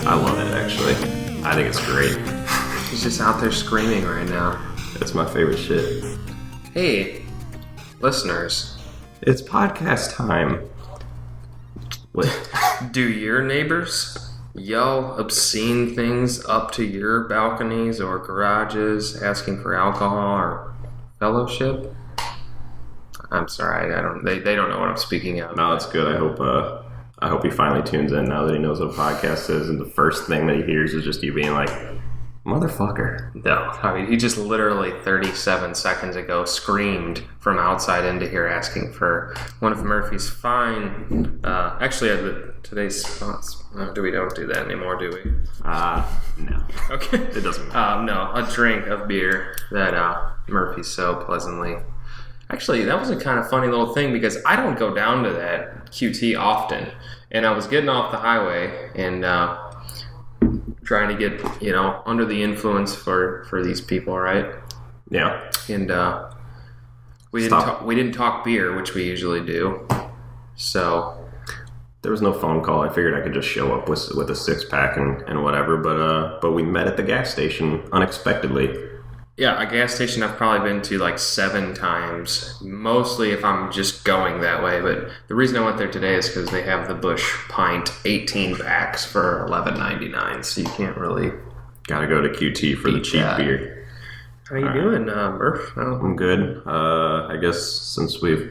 I love it, actually. I think it's great. He's just out there screaming right now. It's my favorite shit. Hey, listeners. It's podcast time. What? Do your neighbors yell obscene things up to your balconies or garages asking for alcohol or fellowship? I'm sorry, I don't. They don't know what I'm speaking of. No, it's good. I hope he finally tunes in now that he knows what a podcast is, and the first thing that he hears is just you being like, motherfucker. No, I mean, he just literally 37 seconds ago screamed from outside into here asking for one of Murphy's fine. Actually, today's spots. We don't do that anymore, do we? No. Okay. It doesn't matter. No, a drink of beer that Murphy so pleasantly. Actually, that was a kind of funny little thing because I don't go down to that QT often. And I was getting off the highway and trying to get, under the influence for these people, right? Yeah. And we didn't talk beer, which we usually do. So there was no phone call. I figured I could just show up with a 6-pack and whatever, but we met at the gas station unexpectedly. Yeah, a gas station I've probably been to like 7 times, mostly if I'm just going that way. But the reason I went there today is because they have the Busch Pint 18 packs for $11.99, so you can't really... Gotta go to QT for the cheap beer. How you doing, Murph? Oh. I'm good. I guess since we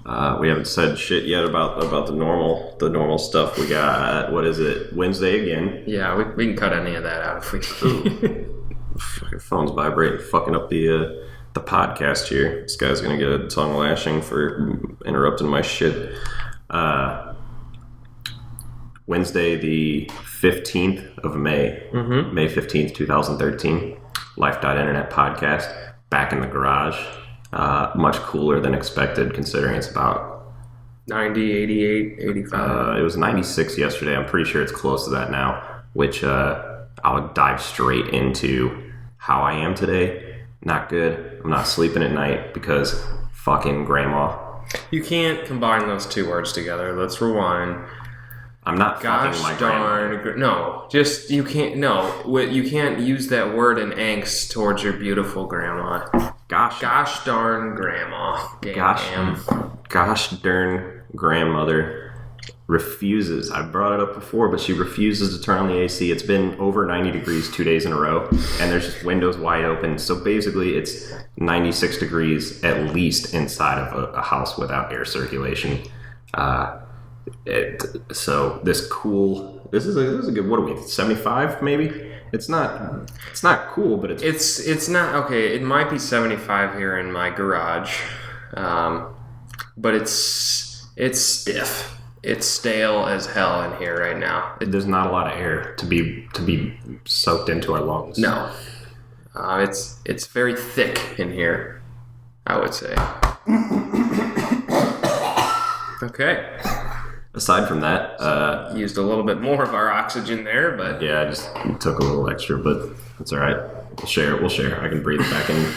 haven't said shit yet about the normal stuff, we got, what is it, Wednesday again? Yeah, we can cut any of that out if we need. Your phone's vibrating, fucking up the podcast here. This guy's gonna get a tongue lashing for interrupting my shit. Wednesday, the 15th of May, May 15th, 2013. lifeDOTinternet podcast, back in the garage. Much cooler than expected, considering it's about 90, 88, 85. It was 96 yesterday. I'm pretty sure it's close to that now, which I'll dive straight into how I am today. Not good. I'm not sleeping at night because fucking grandma. You can't combine those two words together. Let's rewind. I'm not fucking my grandma. No, just you can't. No, you can't use that word in angst towards your beautiful grandma. Gosh darn grandma. Gosh darn grandmother refuses. I brought it up before, but she refuses to turn on the AC. It's been over 90 degrees 2 days in a row, and there's just windows wide open. So basically, it's 96 degrees at least inside of a house without air circulation. So this is a good. What are we? 75 maybe. It's not cool, but it's not okay. It might be 75 here in my garage, but it's stiff. It's stale as hell in here right now. There's not a lot of air to be soaked into our lungs. No, it's very thick in here, I would say. Okay. Aside from that, used a little bit more of our oxygen there, but yeah, I just took a little extra, but it's all right. We'll share. I can breathe it back in.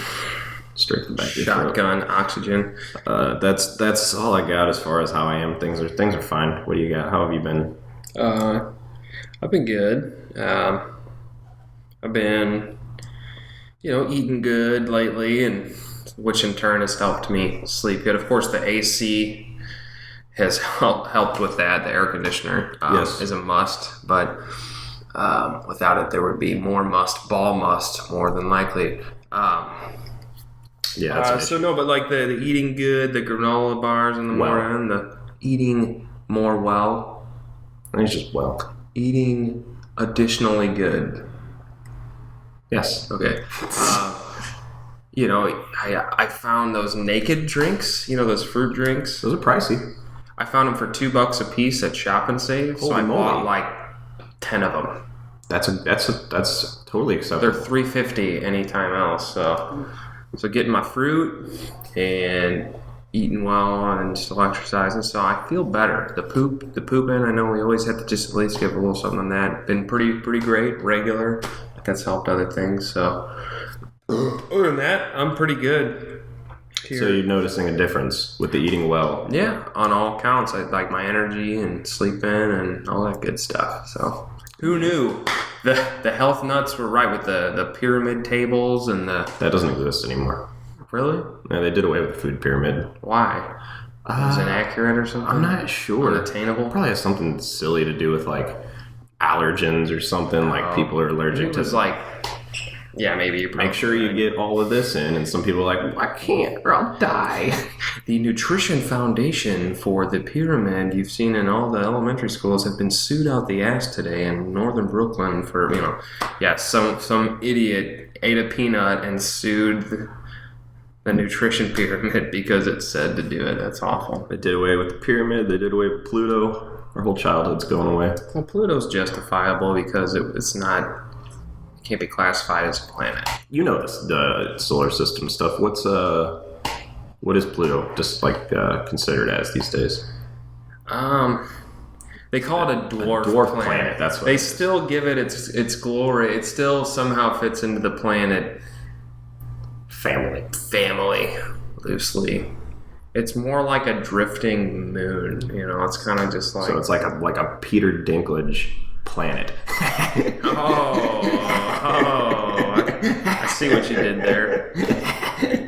Straight to the back of your shotgun throat. Oxygen. That's all I got as far as how I am. Things are fine. What do you got? How have you been? I've been good. I've been, eating good lately, and which in turn has helped me sleep good. Of course, the AC has helped with that. The air conditioner is a must, but without it, there would be more ball must, more than likely. Yeah. But like the eating good, the granola bars in the morning, the eating more well. It's just eating additionally good. Yes. Okay. I found those naked drinks. Those fruit drinks. Those are pricey. I found them for $2 a piece at Shop and Save. So I bought like 10 of them. That's totally acceptable. They're $3.50 anytime else. So getting my fruit and eating well and still exercising, so I feel better. The pooping, I know we always have to just at least give a little something on that. Been pretty great, regular. That's helped other things. So other than that, I'm pretty good. Here. So you're noticing a difference with the eating well? Yeah, on all counts. I like my energy and sleeping and all that good stuff. So who knew? The health nuts were right with the pyramid tables and the... That doesn't exist anymore. Really? Yeah, they did away with the food pyramid. Why? Is it inaccurate or something? I'm not sure. Unattainable? Probably has something silly to do with like allergens or something. Like people are allergic to. It was like, yeah, maybe you make sure you get all of this in, and some people are like, I can't, or I'll die. The nutrition foundation for the pyramid you've seen in all the elementary schools have been sued out the ass today in northern Brooklyn for some idiot ate a peanut and sued the nutrition pyramid because it said to do it. That's awful. They did away with the pyramid. They did away with Pluto. Our whole childhood's going away. Well, Pluto's justifiable because it's not... It can't be classified as a planet. You know this, the solar system stuff. What is Pluto just like considered as these days? They call it a dwarf planet. That's what they still give it its glory. It still somehow fits into the planet family loosely. It's more like a drifting moon. It's kind of just like... So it's like a Peter Dinklage planet. I see what you did there.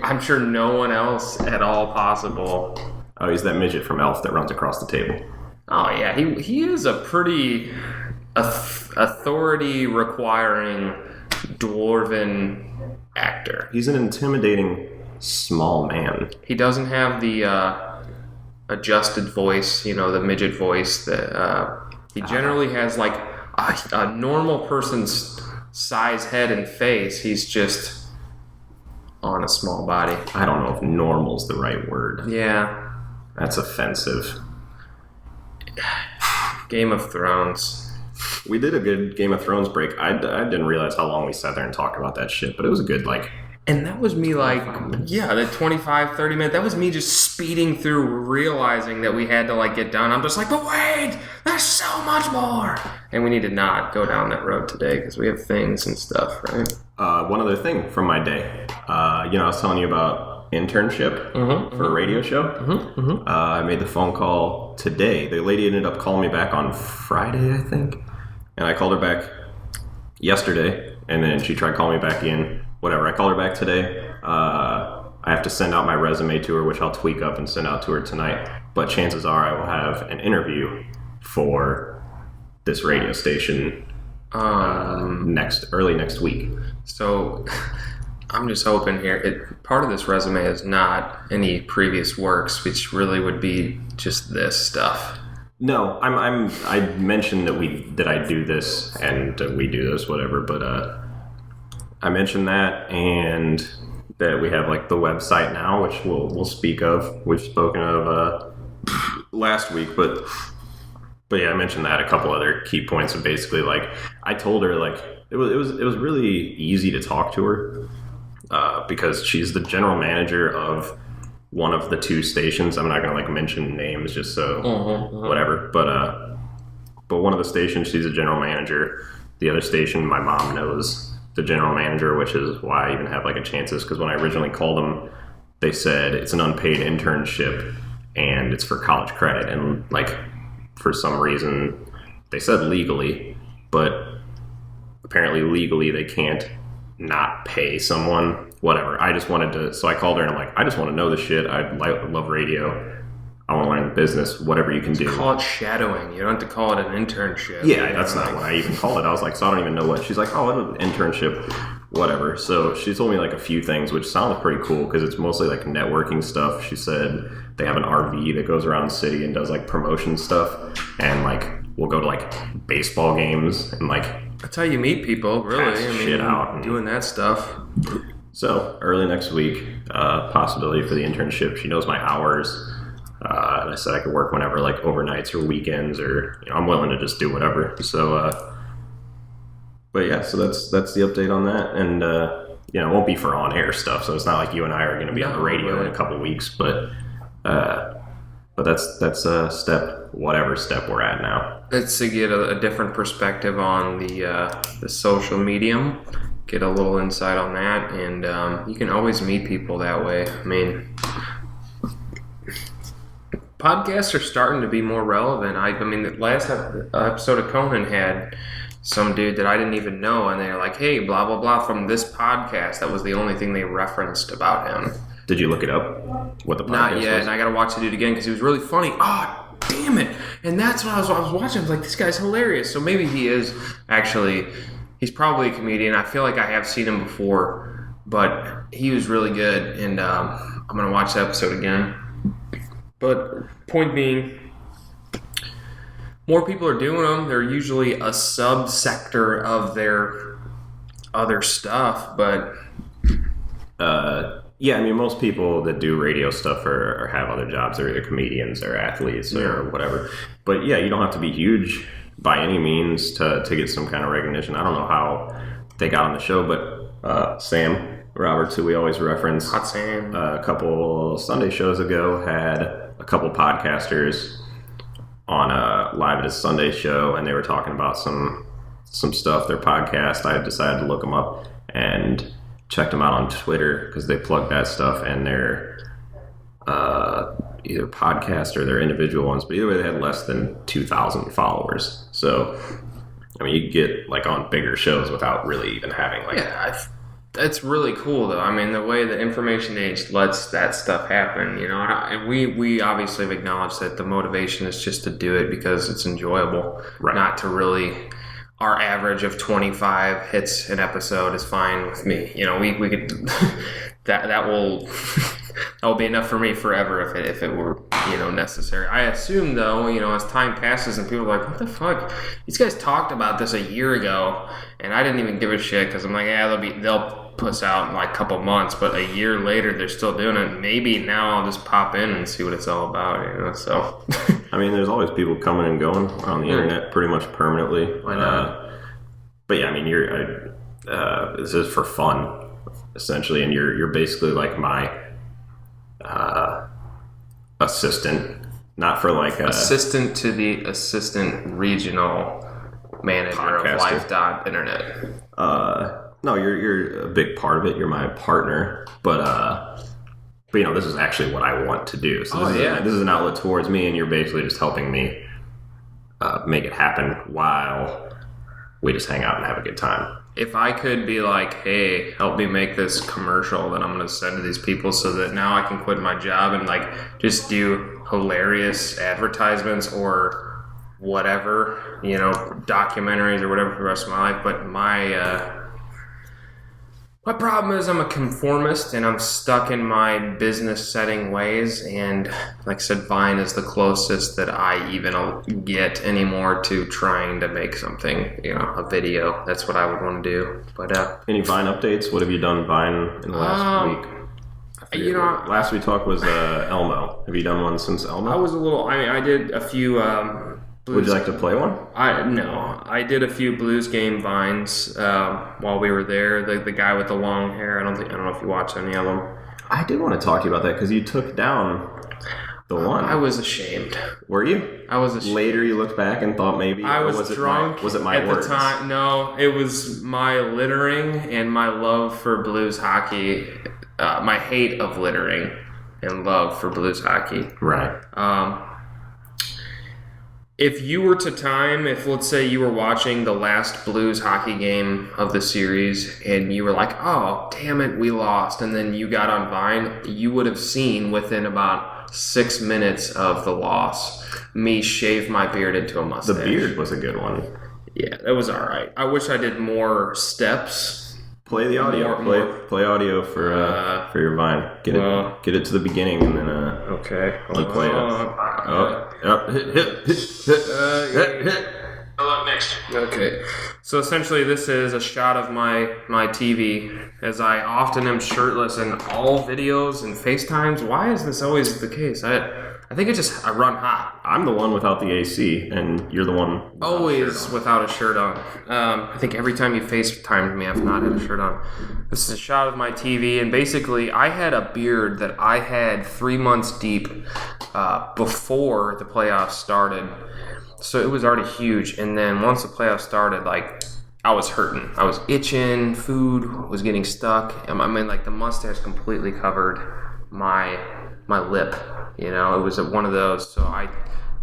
I'm sure no one else at all possible. Oh, he's that midget from Elf that runs across the table. Oh yeah, he is a pretty authority requiring dwarven actor. He's an intimidating small man. He doesn't have the adjusted voice, the midget voice that he generally has like a normal person's size head and face. He's just on a small body. I don't know if normal's the right word. Yeah. That's offensive. Game of Thrones. We did a good Game of Thrones break. I didn't realize how long we sat there and talked about that shit, but it was a good, And that was me the 25, 30 minutes. That was me just speeding through, realizing that we had to get done. I'm just like, but wait, there's so much more. And we need to not go down that road today because we have things and stuff, right? One other thing from my day. I was telling you about internship for a radio show. I made the phone call today. The lady ended up calling me back on Friday, I think. And I called her back yesterday, and then she tried calling me back again. Whatever, I called her back today. I have to send out my resume to her, which I'll tweak up and send out to her tonight. But chances are I will have an interview for this radio station early next week. So I'm just hoping here. Part of this resume is not any previous works, which really would be just this stuff. No, I mentioned that I do this and we do this, whatever. But I mentioned that, and that we have the website now, which we'll speak of. We've spoken of last week, but yeah, I mentioned that. A couple other key points of basically I told her it was really easy to talk to her because she's the general manager of one of the two stations. I'm not gonna mention names just so whatever, but one of the stations she's a general manager. The other station my mom knows the general manager, which is why I even have a chances, because when I originally called them, they said it's an unpaid internship and it's for college credit, and for some reason they said legally, but apparently legally they can't not pay someone, whatever. I just wanted to, so I called her and I'm like, I just want to know this shit. I love radio. I want to learn the business, whatever you can do. Call it shadowing. You don't have to call it an internship. Yeah, that's not what I even called it. I was like, so I don't even know what. She's like, oh, it's an internship, whatever. So she told me a few things, which sounded pretty cool because it's mostly networking stuff. She said they have an RV that goes around the city and does promotion stuff, and we'll go to baseball games and That's how you meet people, really. Shit out and doing that stuff. So early next week, possibility for the internship. She knows my hours. And I said I could work whenever, overnights or weekends, or I'm willing to just do whatever. So But yeah, so that's the update on that, and you know, it won't be for on-air stuff, so it's not like you and I are going to be on the radio in a couple weeks, but that's whatever step we're at now. It's to get a different perspective on the social medium, get a little insight on that, and you can always meet people that way. I mean, podcasts are starting to be more relevant. I mean, the last episode of Conan had some dude that I didn't even know, and they're like, hey, blah, blah, blah, from this podcast. That was the only thing they referenced about him. Did you look it up? What the podcast Not yet, was? and I got to watch the dude again because he was really funny. Oh, damn it. And that's what I was watching. I was like, this guy's hilarious. So maybe he is actually, he's probably a comedian. I feel like I have seen him before, but he was really good, and I'm going to watch the episode again. But point being, more people are doing them. They're usually a subsector of their other stuff, but yeah, I mean, most people that do radio stuff or have other jobs are either comedians or athletes or whatever. But yeah, you don't have to be huge by any means to get some kind of recognition. I don't know how they got on the show, but Sam Roberts, who we always reference, Hot Sam, a couple Sunday shows ago had a couple podcasters on live at his Sunday show, and they were talking about some stuff, their podcast. I decided to look them up and checked them out on Twitter because they plug that stuff, and their either podcast or their individual ones, but either way they had less than 2,000 followers. So I mean, you could get like on bigger shows without really even having like that's really cool, though. I mean, the way the information age lets that stuff happen, you know, and we obviously have acknowledged that the motivation is just to do it because it's enjoyable, not to really. Our average of 25 hits an episode is fine with me. You know, we could that will be enough for me forever if it were, you know, necessary. I assume, though, you know, as time passes and people are like, what the fuck? These guys talked about this a year ago, and I didn't even give a shit because I'm like, yeah, they'll puss out in like a couple months, but a year later they're still doing it. Maybe now I'll just pop in and see what it's all about, you know. So I mean, there's always people coming and going on the internet pretty much permanently. Why not? But yeah, I mean, this is for fun essentially, and you're basically like my assistant, not for like assistant to the assistant regional manager podcaster of lifeDOTinternet. No, you're a big part of it. You're my partner, but you know, this is actually what I want to do. So this is an outlet towards me, and you're basically just helping me make it happen while we just hang out and have a good time. If I could be like, hey, help me make this commercial that I'm going to send to these people so that now I can quit my job and like just do hilarious advertisements or whatever, you know, documentaries or whatever for the rest of my life. But my problem is I'm a conformist and I'm stuck in my business setting ways, and like I said, Vine is the closest that I even get anymore to trying to make something, you know, a video. That's what I would want to do. But any Vine updates? What have you done Vine in the last week? You know, last we talked was Elmo. Have you done one since Elmo? I did a few blues. Would you like to play one? I did a few blues game vines while we were there. The guy with the long hair. I don't know if you watched any of them. I did want to talk to you about that because you took down the one. I was ashamed. Were you? I was ashamed. Later, you looked back and thought maybe I was drunk. Was it my at words? The time? No, it was my littering and my love for blues hockey. My hate of littering and love for blues hockey. Right. If you were to time, if let's say you were watching the last Blues hockey game of the series and you were like, oh, damn it, we lost, and then you got on Vine, you would have seen within about 6 minutes of the loss me shave my beard into a mustache. The beard was a good one. Yeah, that was all right. I wish I did more steps. Play the audio. Play audio for your Vine. Get it to the beginning and then okay. You play it. Hello, next. Okay. So essentially, this is a shot of my TV, as I often am shirtless in all videos and FaceTimes. Why is this always the case? I I think I run hot. I'm the one without the AC, and you're the one Always without a shirt on. I think every time you FaceTimed me, I've not had a shirt on. This is a shot of my TV, and basically, I had a beard that I had 3 months deep before the playoffs started. So it was already huge, and then once the playoffs started, like, I was hurting. I was itching, food was getting stuck. I mean, like, the mustache completely covered my lip. You know, it was one of those. So I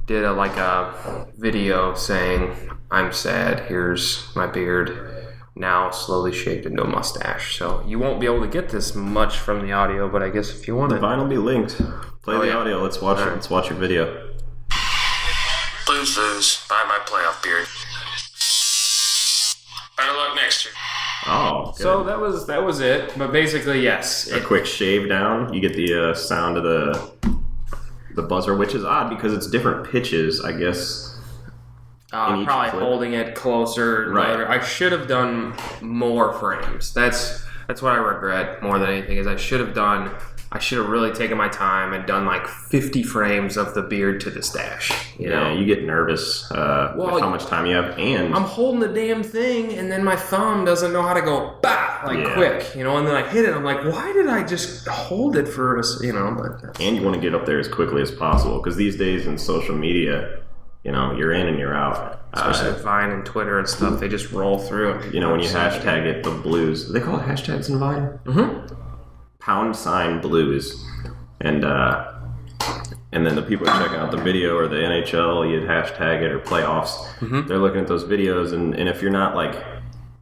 did a video saying, I'm sad, here's my beard, now slowly shaped into a mustache. So you won't be able to get this much from the audio, but I guess if you want The Vine will be linked. Play the audio. Let's watch it. Let's watch your video. Blues lose. Buy my playoff beard. Better luck next year. Oh, good. So that was it. But basically, yes. A quick shave down. You get the sound of the buzzer, which is odd because it's different pitches, I guess. Probably clip. Holding it closer. Right. I should have done more frames. That's what I regret more than anything. I should have really taken my time and done like 50 frames of the beard to the stash. You know? You get nervous with how much time you have, and I'm holding the damn thing, and then my thumb doesn't know how to go quick, you know. And then I hit it. I'm like, why did I just hold it for us, you know? And you want to get up there as quickly as possible because these days in social media, you know, you're in and you're out. Especially Vine and Twitter and stuff, they just roll through. You know, when you hashtag it, the blues. They call it hashtags in Vine. Mm-hmm. #blues, and then the people are checking out the video or the NHL, you hashtag it or playoffs. Mm-hmm. They're looking at those videos, and if you're not like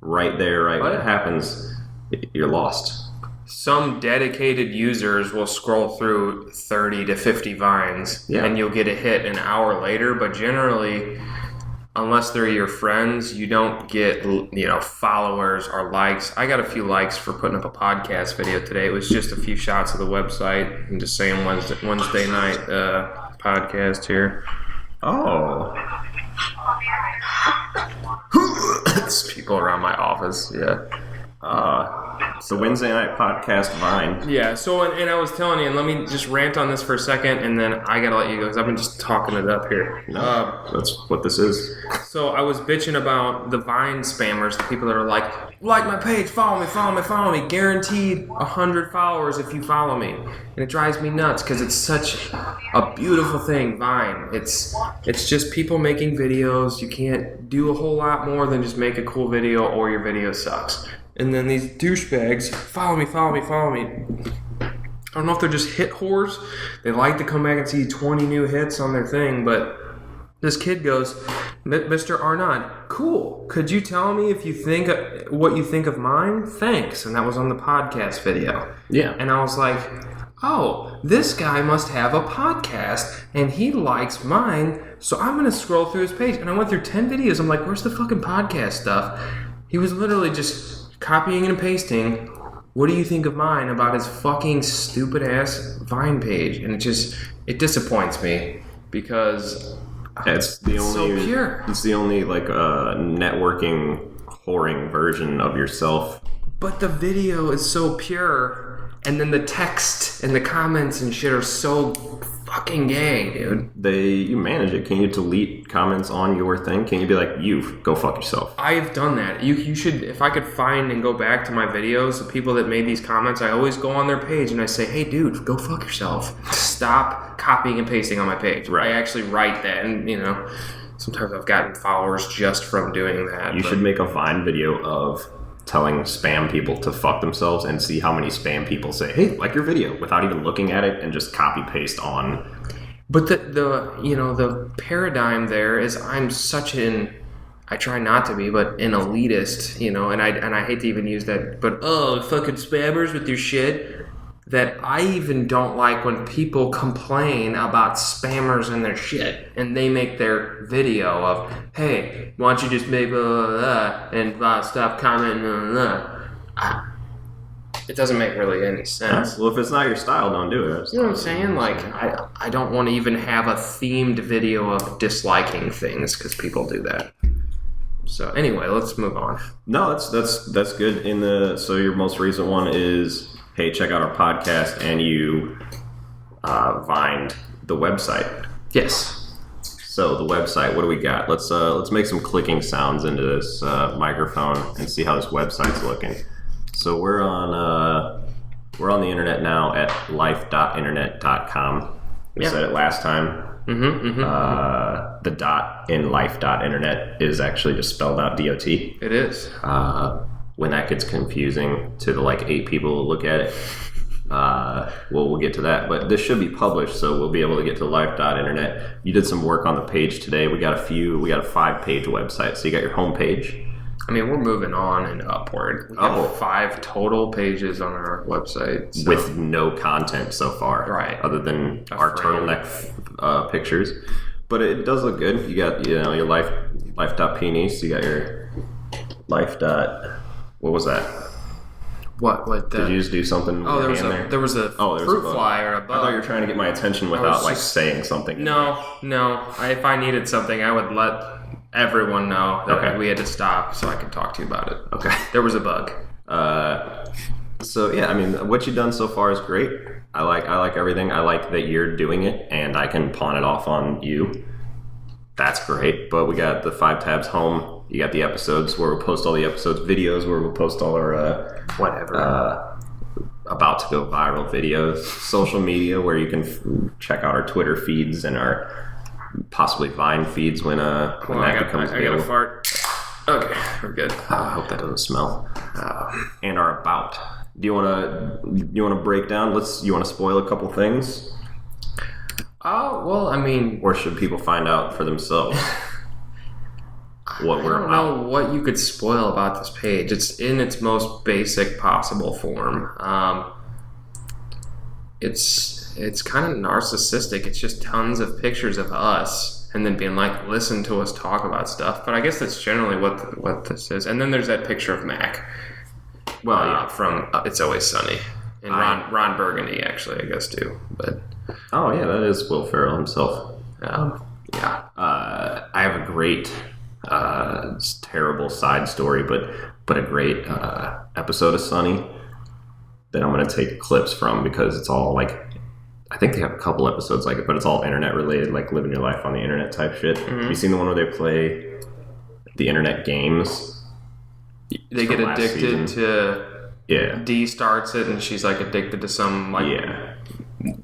right there, when it happens, you're lost. Some dedicated users will scroll through 30 to 50 Vines, and you'll get a hit an hour later. But generally, unless they're your friends, you don't get, followers or likes. I got a few likes for putting up a podcast video today. It was just a few shots of the website and just saying Wednesday night podcast here. Oh. It's people around my office, yeah. The Wednesday night podcast Vine. Yeah, so, and I was telling you, and let me just rant on this for a second, and then I gotta let you go, because I've been just talking it up here. No, that's what this is. So I was bitching about the Vine spammers, the people that are like my page, follow me, guaranteed 100 followers if you follow me. And it drives me nuts, because it's such a beautiful thing, Vine. It's just people making videos. You can't do a whole lot more than just make a cool video, or your video sucks. And then these douchebags, follow me. I don't know if they're just hit whores. They like to come back and see 20 new hits on their thing, but this kid goes, Mr. Arnott, cool. Could you tell me if you think what you think of mine? Thanks. And that was on the podcast video. Yeah. And I was like, oh, this guy must have a podcast, and he likes mine, so I'm going to scroll through his page. And I went through 10 videos. I'm like, where's the fucking podcast stuff? He was literally just copying and pasting, what do you think of mine, about his fucking stupid ass Vine page. And it disappoints me, because it's the only so pure. It's the only networking whoring version of yourself. But the video is so pure, and then the text and the comments and shit are so fucking gay, dude. You manage it. Can you delete comments on your thing? Can you be like, you go fuck yourself? I've done that. You should, if I could find and go back to my videos, the people that made these comments, I always go on their page and I say, hey dude, go fuck yourself. Stop copying and pasting on my page. Right. I actually write that, and sometimes I've gotten followers just from doing that. You should make a Vine video of telling spam people to fuck themselves and see how many spam people say, hey, like your video, without even looking at it, and just copy paste on. But the paradigm there is, I try not to be, but an elitist, and I hate to even use that, but fucking spammers with your shit. That I even don't like when people complain about spammers and their shit, and they make their video of, hey, why don't you just make blah, blah, blah, and stop commenting, blah, blah. It doesn't make really any sense. Well, if it's not your style, don't do it. You know what I'm saying? Like, I don't want to even have a themed video of disliking things, because people do that. So anyway, let's move on. No, that's good. So your most recent one is, hey, check out our podcast, and you vined the website. Yes. So the website, what do we got? Let's make some clicking sounds into this microphone and see how this website's looking. So we're on the internet now at lifeDOTinternet.com. We said it last time. The dot in lifeDOTinternet is actually just spelled out DOT. It is. When that gets confusing to the 8 people who look at it, we'll get to that. But this should be published, so we'll be able to get to lifeDOTinternet. You did some work on the page today. We got a 5-page website. So you got your home page. I mean, we're moving on and upward. We have 5 total pages on our website. So. With no content so far. Right. Other than our turtleneck pictures. But it does look good. You got, your life.penis. You got your life. What was that? What? Did you just do something? Oh, there was a fruit fly or a bug. I thought you were trying to get my attention without saying something. No. If I needed something, I would let everyone know that we had to stop so I could talk to you about it. Okay. There was a bug. So yeah, I mean, what you've done so far is great. I like everything. I like that you're doing it, and I can pawn it off on you. That's great. But we got the 5 tabs home. You got the episodes where we'll post all the episodes, videos where we'll post all our about to go viral videos, social media where you can check out our Twitter feeds and our possibly Vine feeds when that becomes available. I got a fart. Okay, we're good. I hope that doesn't smell. And our about. Do you want to break down? You want to spoil a couple things? Well, I mean, or should people find out for themselves? I don't know what you could spoil about this page. It's in its most basic possible form. It's kind of narcissistic. It's just tons of pictures of us and then being like, listen to us talk about stuff. But I guess that's generally what this is. And then there's that picture of Mac. Well, from It's Always Sunny. And Ron Burgundy, actually, I guess, too. But oh, yeah, that is Will Ferrell himself. Yeah. I have a great... it's a terrible side story, but a great episode of Sunny that I'm going to take clips from because it's all I think they have a couple episodes like it, but it's all internet related, like living your life on the internet type shit. Mm-hmm. Have you seen the one where they play the internet games? They get addicted to... Yeah. Dee starts it and she's addicted to some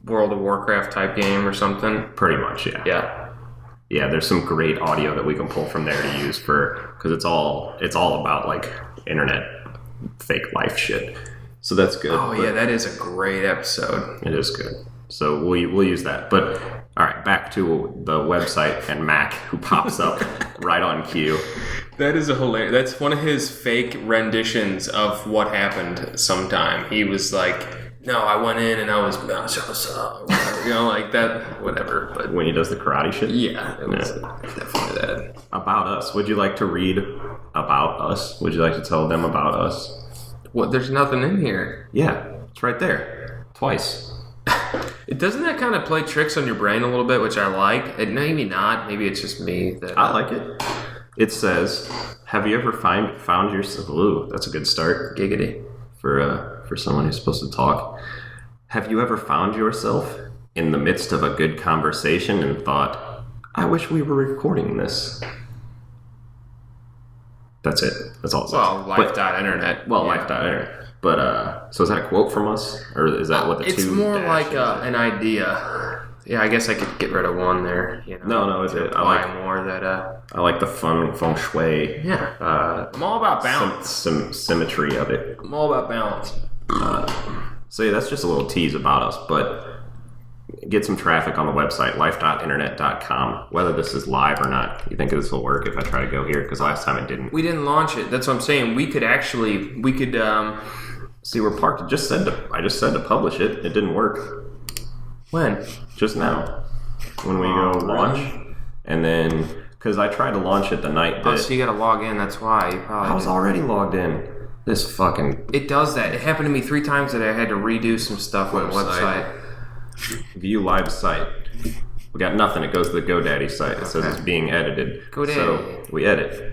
World of Warcraft type game or something. Pretty much, yeah. Yeah, there's some great audio that we can pull from there to use because it's all about internet fake life shit. So that's good. Oh yeah, that is a great episode. It is good. So we'll use that. But all right, back to the website and Mac who pops up right on cue. That is hilarious. That's one of his fake renditions of what happened sometime. He was no, I went in and I was, that, whatever. But when he does the karate shit? Yeah, it was definitely that. About us. Would you like to read about us? Would you like to tell them about us? What? There's nothing in here. Yeah, it's right there. Twice. Doesn't that kind of play tricks on your brain a little bit, which I like? Maybe not. Maybe it's just me. I like it. It says, have you ever found yourself... Ooh, that's a good start. Giggity. For someone who's supposed to talk. Have you ever found yourself in the midst of a good conversation and thought, I wish we were recording this? That's it. That's all it says. Well, life.internet. Life.internet. But, so is that a quote from us? Or is that what the it's two... It's more like an idea. Yeah, I guess I could get rid of one there. No, it's it. I like the feng shui. Yeah. I'm all about balance. Some symmetry of it. I'm all about balance. So yeah, that's just a little tease about us, but get some traffic on the website, lifeDOTinternet.com. Whether this is live or not, you think this will work if I try to go here? Because last time it didn't. We didn't launch it. That's what I'm saying. We could see, we're parked. I just said to publish it. It didn't work. When? Just now. When we go launch. Really? And then, because I tried to launch it the night that... so you got to log in, that's why. I was already logged in. This fucking... It does that. It happened to me 3 times that I had to redo some stuff on the website. View live site. We got nothing. It goes to the GoDaddy site. It says it's being edited. GoDaddy. So we edit.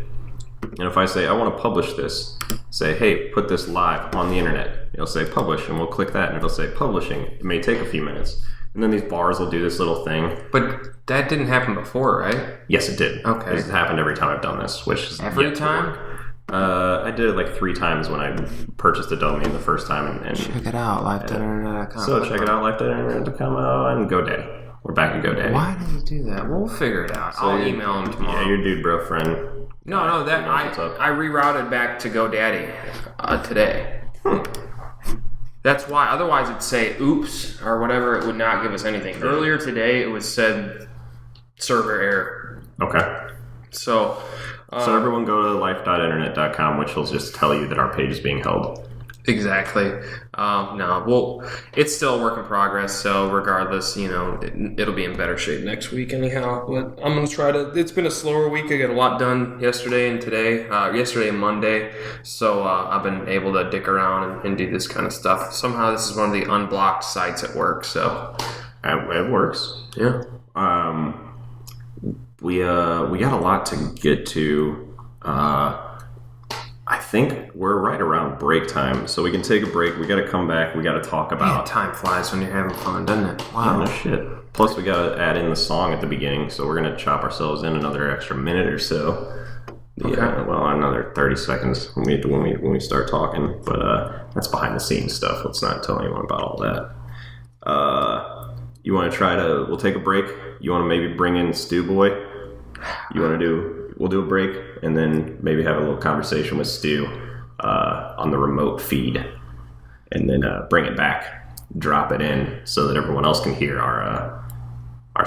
And if I say, I want to publish this, say, hey, put this live on the internet. It'll say publish, and we'll click that, and it'll say publishing. It may take a few minutes. And then these bars will do this little thing. But that didn't happen before, right? Yes, it did. Okay. It's happened every time I've done this, which is Every time? I did it like 3 times when I purchased a domain the first time. And check it out, lifeDOTinternet.com. So check it out, lifeDOTinternet.com and GoDaddy. We're back at GoDaddy. Why did you do that? We'll figure it out. I'll email him tomorrow. Yeah, your dude bro friend. No, that I rerouted back to GoDaddy today. That's why. Otherwise, it'd say "oops" or whatever. It would not give us anything. Earlier today, it was said server error. Okay. So everyone go to life.internet.com, which will just tell you that our page is being held. Exactly. It's still a work in progress. So regardless, it'll be in better shape next week anyhow. But I'm gonna try to. It's been a slower week. I got a lot done yesterday and today. Yesterday and Monday. So I've been able to dick around and do this kind of stuff. Somehow this is one of the unblocked sites at work. So it works. Yeah. We got a lot to get to. I think we're right around break time, so we can take a break. We got to come back. We got to talk about. Man, time flies when you're having fun, doesn't it? Wow, no shit. Plus, we got to add in the song at the beginning, so we're gonna chop ourselves in another extra minute or so. Yeah, well, another 30 seconds when we start talking. But that's behind the scenes stuff. Let's not tell anyone about all that. You want to try to? We'll take a break. You want to maybe bring in Stu Boy? You want to do? We'll do a break and then maybe have a little conversation with Stu on the remote feed, and then bring it back, drop it in so that everyone else can hear our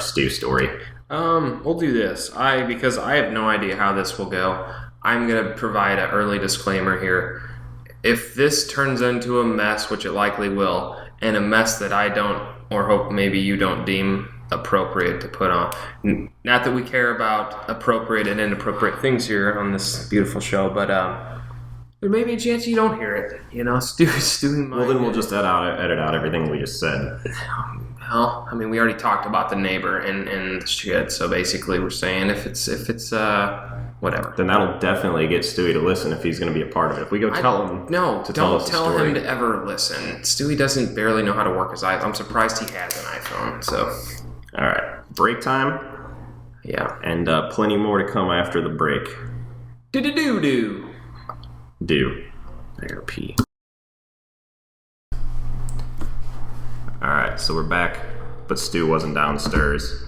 Stu story. We'll do this. Because I have no idea how this will go. I'm gonna provide an early disclaimer here. If this turns into a mess, which it likely will, and a mess that I don't, or hope maybe you don't deem appropriate to put on. Not that we care about appropriate and inappropriate things here on this beautiful show, but there may be a chance you don't hear it. Stu. Well, then we'll just edit out everything we just said. Well, I mean, we already talked about the neighbor and the shit. So basically, we're saying if it's whatever, then that'll definitely get Stewie to listen if he's going to be a part of it. If we go tell him, don't tell him to ever listen. Stewie doesn't barely know how to work his iPhone. I'm surprised he has an iPhone. So. All right, break time. Yeah, and plenty more to come after the break. Do. I gotta pee. All right, so we're back, but Stu wasn't downstairs.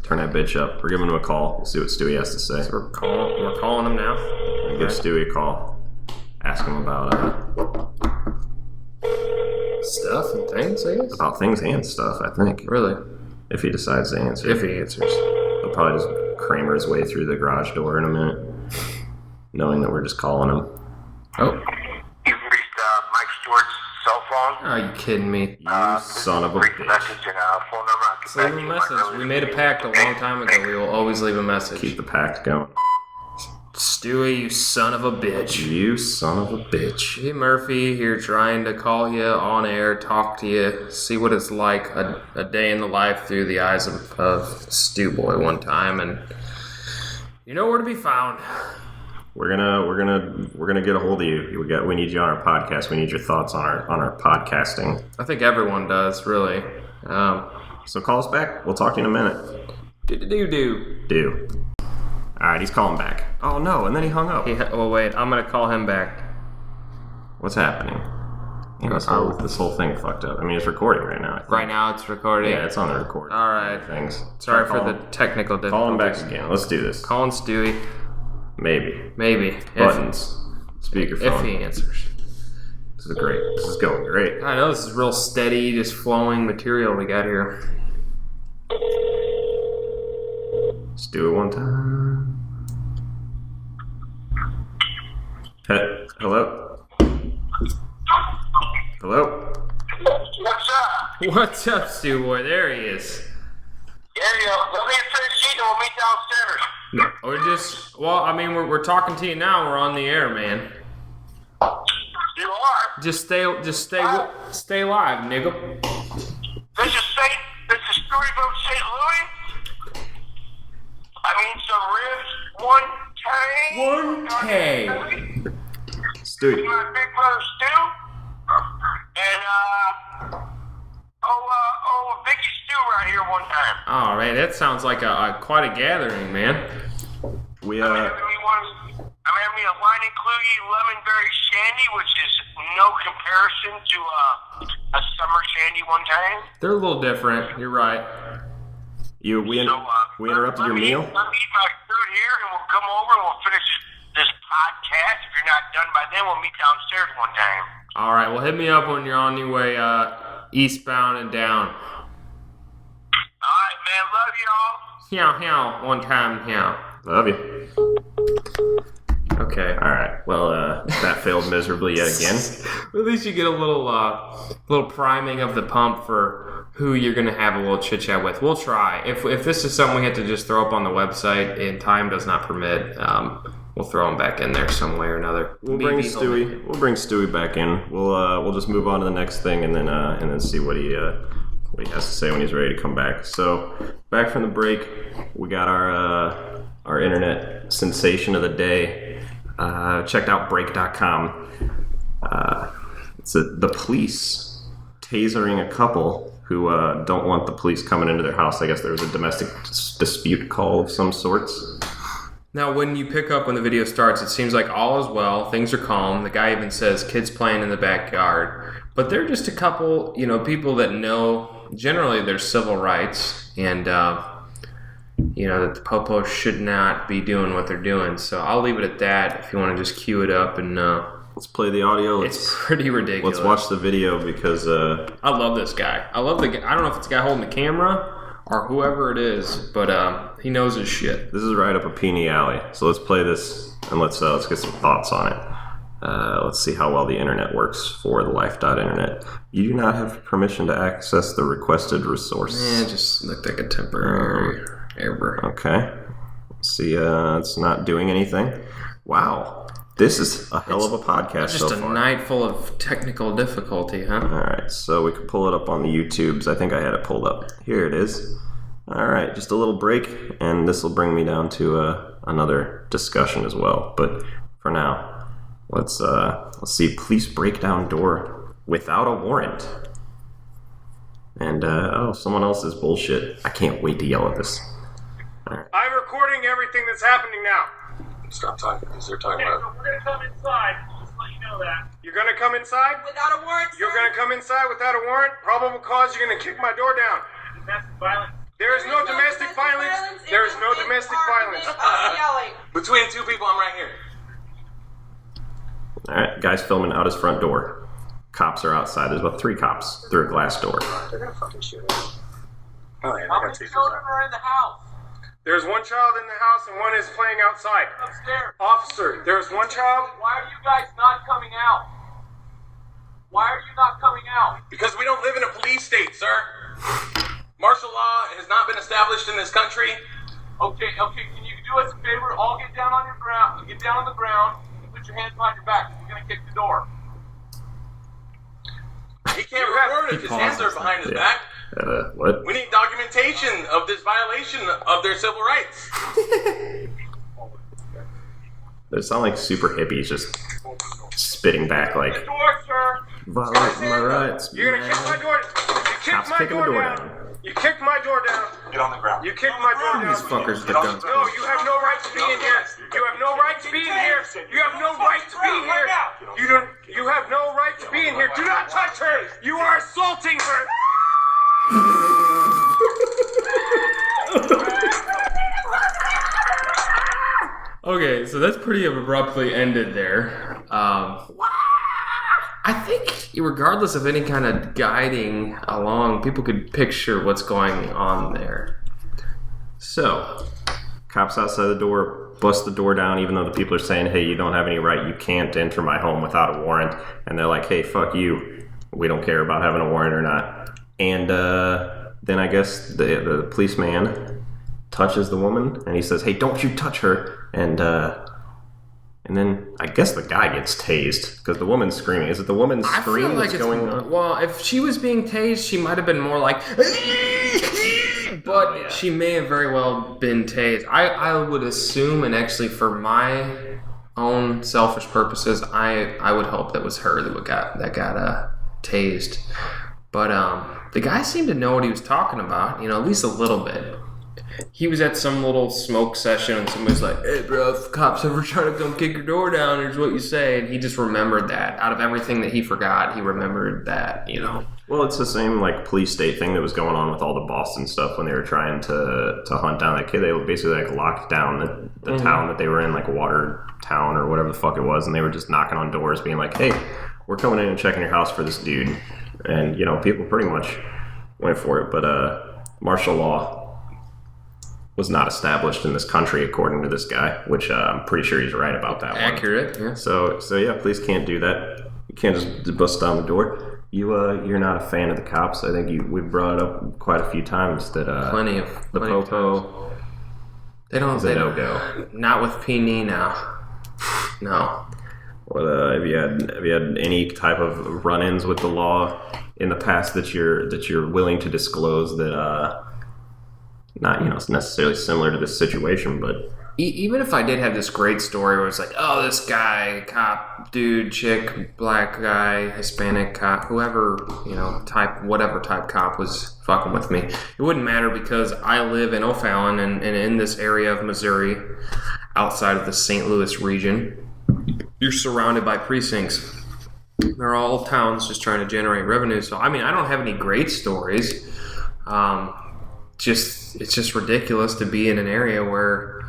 Turn that bitch up. We're giving him a call. We'll see what Stewie has to say. So we're calling him now. We'll give Stewie a call. Ask him about stuff and things. I guess about things and stuff. I think. Really. If he decides to answer. If he answers. He'll probably just Kramer his way through the garage door in a minute, knowing that we're just calling him. Oh. You've reached Mike Stewart's cell phone. Are you kidding me? You son of a bitch. Message and phone number. So leave a message. We made a pact a long time ago. We will always leave a message. Keep the pact going. Stewie, you son of a bitch. You son of a bitch. Hey, Murphy, here trying to call you on air, talk to you, see what it's like a day in the life through the eyes of Stu Boy one time, and you know where to be found. We're gonna get a hold of you. We need you on our podcast. We need your thoughts on our podcasting. I think everyone does, really. So call us back. We'll talk to you in a minute. Do. All right, he's calling back. Oh no, and then he hung up. Well, wait, I'm gonna call him back. What's happening? This whole thing fucked up. I mean, it's recording right now. Right now, it's recording. Yeah, it's on the record. All right. Things. Sorry for the technical difficulties. Call him back again. Let's do this. Calling Stewie. Maybe. Buttons. Speakerphone. If he answers. This is great. This is going great. I know this is real steady, just flowing material we got here. Let's do it one time. Hello? What's up? Stu Boy? There he is. Yeah, let me finish eating. We'll meet downstairs. We're talking to you now. We're on the air, man. You are? Just stay live, nigga. This is Storyboat St. Louis. I mean, some ribs, 1K. Stu. With my big brother Stu. And, Vicky one time. Oh man, that sounds like quite a gathering, man. I'm having me a wine and Kluge lemon berry shandy, which is no comparison to a summer shandy one time. They're a little different. You're right. We interrupted your meal? Let me eat my food here, and we'll come over and we'll finish this podcast. If you're not done by then, we'll meet downstairs one time. All right. Well, hit me up when you're on your way eastbound and down. All right, man. Love y'all. Meow, one time, meow. Love you. Okay. All right. Well, that failed miserably yet again. At least you get a little priming of the pump for who you're going to have a little chit-chat with. We'll try. If this is something we have to just throw up on the website and time does not permit, we'll throw him back in there some way or another. We'll bring Stewie back in. We'll just move on to the next thing and then see what he has to say when he's ready to come back. So, back from the break, we got our internet sensation of the day. Checked out break.com. It's the police tasering a couple who don't want the police coming into their house. I guess there was a domestic dispute call of some sorts. Now, when you pick up when the video starts, it seems like all is well. Things are calm. The guy even says kids playing in the backyard. But they're just a couple, people that know generally there's civil rights and, that the popos should not be doing what they're doing. So I'll leave it at that if you want to just cue it up and... let's play the audio. It's pretty ridiculous. Let's watch the video because... I love this guy. I love the guy. I don't know if it's the guy holding the camera or whoever it is, but he knows his shit. This is right up a Peony Alley. So let's play this and let's get some thoughts on it. Let's see how well the internet works for the lifeDOTinternet. You do not have permission to access the requested resource. It just looked like a temporary error. Okay. Let's see, it's not doing anything. Wow. This is a hell of a podcast so far. Just a night full of technical difficulty, huh? All right, so we can pull it up on the YouTubes. I think I had it pulled up. Here it is. All right, just a little break, and this will bring me down to another discussion as well. But for now, let's see. Police break down door without a warrant. And someone else's bullshit. I can't wait to yell at this. All right. I'm recording everything that's happening now. Stop talking because they're talking about... So we're going to come inside. Just let you know that. You're going to come inside? Without a warrant, sir? You're going to come inside without a warrant? Probable cause, you're going to kick my door down. Domestic violence. There is no domestic violence. There is no domestic violence. Yelling. Between two people, I'm right here. All right, guy's filming out his front door. Cops are outside. There's about 3 cops through a glass door. They're going to fucking shoot me. Oh, yeah, How many children are in the house? There's one child in the house and one is playing outside. Upstairs. Officer, there's one child. Why are you guys not coming out? Why are you not coming out? Because we don't live in a police state, sir. Martial law has not been established in this country. Okay, can you do us a favor? All get down on the ground, and put your hands behind your back. We're gonna kick the door. He can't record it. His hands are behind his back. What? We need documentation of this violation of their civil rights. They sound like super hippies just spitting back like, The door, sir. violate my rights. You're going to kick my door. You kicked Cops my kicking the door door down. down. You kicked my door down. Get on the ground. You kicked my door down. These fuckers with the guns. No, you have no right to be in here. You have no right to be in here. You have no right to be here. You have no right to be in here. Do not touch her. You are assaulting her. Okay, so that's pretty abruptly ended there. I think regardless of any kind of guiding along, people could picture what's going on there. So, cops outside the door bust the door down, even though the people are saying, hey, you don't have any right, you can't enter my home without a warrant. And they're like, hey, fuck you. We don't care about having a warrant or not. And then I guess the policeman touches the woman, and he says, hey, don't you touch her. And then I guess the guy gets tased because the woman's screaming. Is it the woman's scream that's going on? Well, if she was being tased, she might have been more like... But she may have very well been tased. I would assume, and actually for my own selfish purposes, I would hope that was her that got tased. But the guy seemed to know what he was talking about, you know, at least a little bit. He was at some little smoke session and somebody's like, hey, bro, if cops ever try to come kick your door down, here's what you say. And he just remembered that. Out of everything that he forgot, he remembered that, you know. Well, it's the same like police state thing that was going on with all the Boston stuff when they were trying to hunt down that kid. They basically like locked down the town that they were in, like Watertown or whatever the fuck it was, and they were just knocking on doors being like, hey, we're coming in and checking your house for this dude. And, you know, people pretty much went for it. But martial law was not established in this country, according to this guy, which I'm pretty sure he's right about that one. Accurate, yeah. So yeah, police can't do that. You can't just bust down the door. You're not a fan of the cops. I think we've brought it up quite a few times that plenty of popo. They don't go. Not with P&E now. No. Well, have you had any type of run-ins with the law in the past that you're willing to disclose that not, you know, it's necessarily similar to this situation, but even if I did have this great story where it's like, oh, this guy, cop, dude, chick, black guy, Hispanic cop, whoever, you know, whatever type cop was fucking with me, it wouldn't matter because I live in O'Fallon and in this area of Missouri, outside of the St. Louis region. You're surrounded by precincts. They're all towns just trying to generate revenue. So, I mean, I don't have any great stories. It's just ridiculous to be in an area where,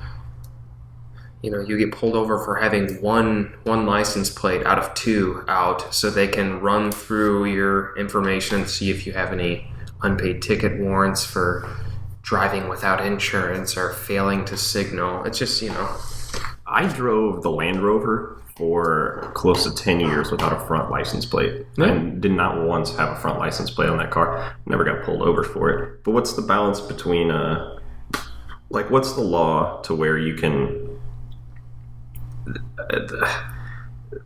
you know, you get pulled over for having one license plate out of 2 out, so they can run through your information and see if you have any unpaid ticket warrants for driving without insurance or failing to signal. It's just, you know. I drove the Land Rover for close to 10 years without a front license plate, and did not once have a front license plate on that car. Never got pulled over for it. But what's the balance between what's the law to where you can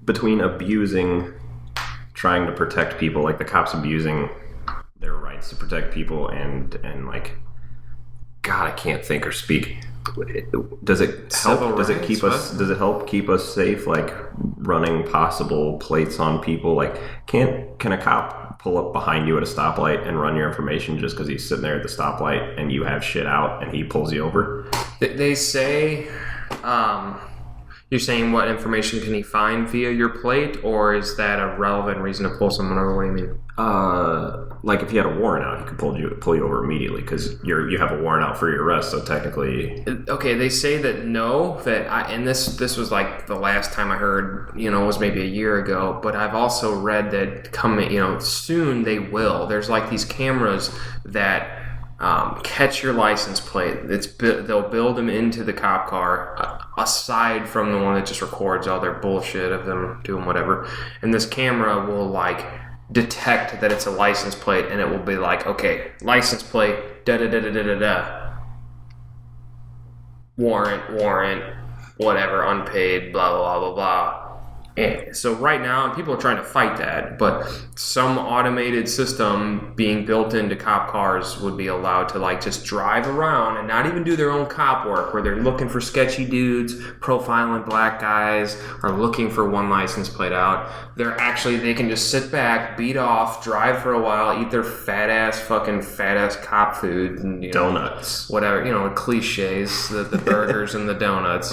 between abusing, trying to protect people, like the cops abusing their rights to protect people, and like, God, I can't think or speak. Does it help? Does it keep us? Does it help keep us safe? Like running possible plates on people. Like, can a cop pull up behind you at a stoplight and run your information just because he's sitting there at the stoplight and you have shit out and he pulls you over? They say, you're saying what information can he find via your plate, or is that a relevant reason to pull someone over? What do you mean? Like if you had a warrant out, he could pull you over immediately because you have a warrant out for your arrest. So technically, okay. They say that this was like the last time I heard. You know, it was maybe a year ago. But I've also read that soon they will. There's like these cameras that catch your license plate. They'll build them into the cop car, aside from the one that just records all their bullshit of them doing whatever. And this camera will like detect that it's a license plate, and it will be like, okay, license plate, da da da da da da da, warrant, whatever, unpaid, blah blah blah blah blah. And so right now, and people are trying to fight that, but some automated system being built into cop cars would be allowed to like just drive around and not even do their own cop work, where they're looking for sketchy dudes, profiling black guys, or looking for one license plate out. They can just sit back, beat off, drive for a while, eat their fat ass cop food, and donuts, whatever, the cliches, the burgers and the donuts,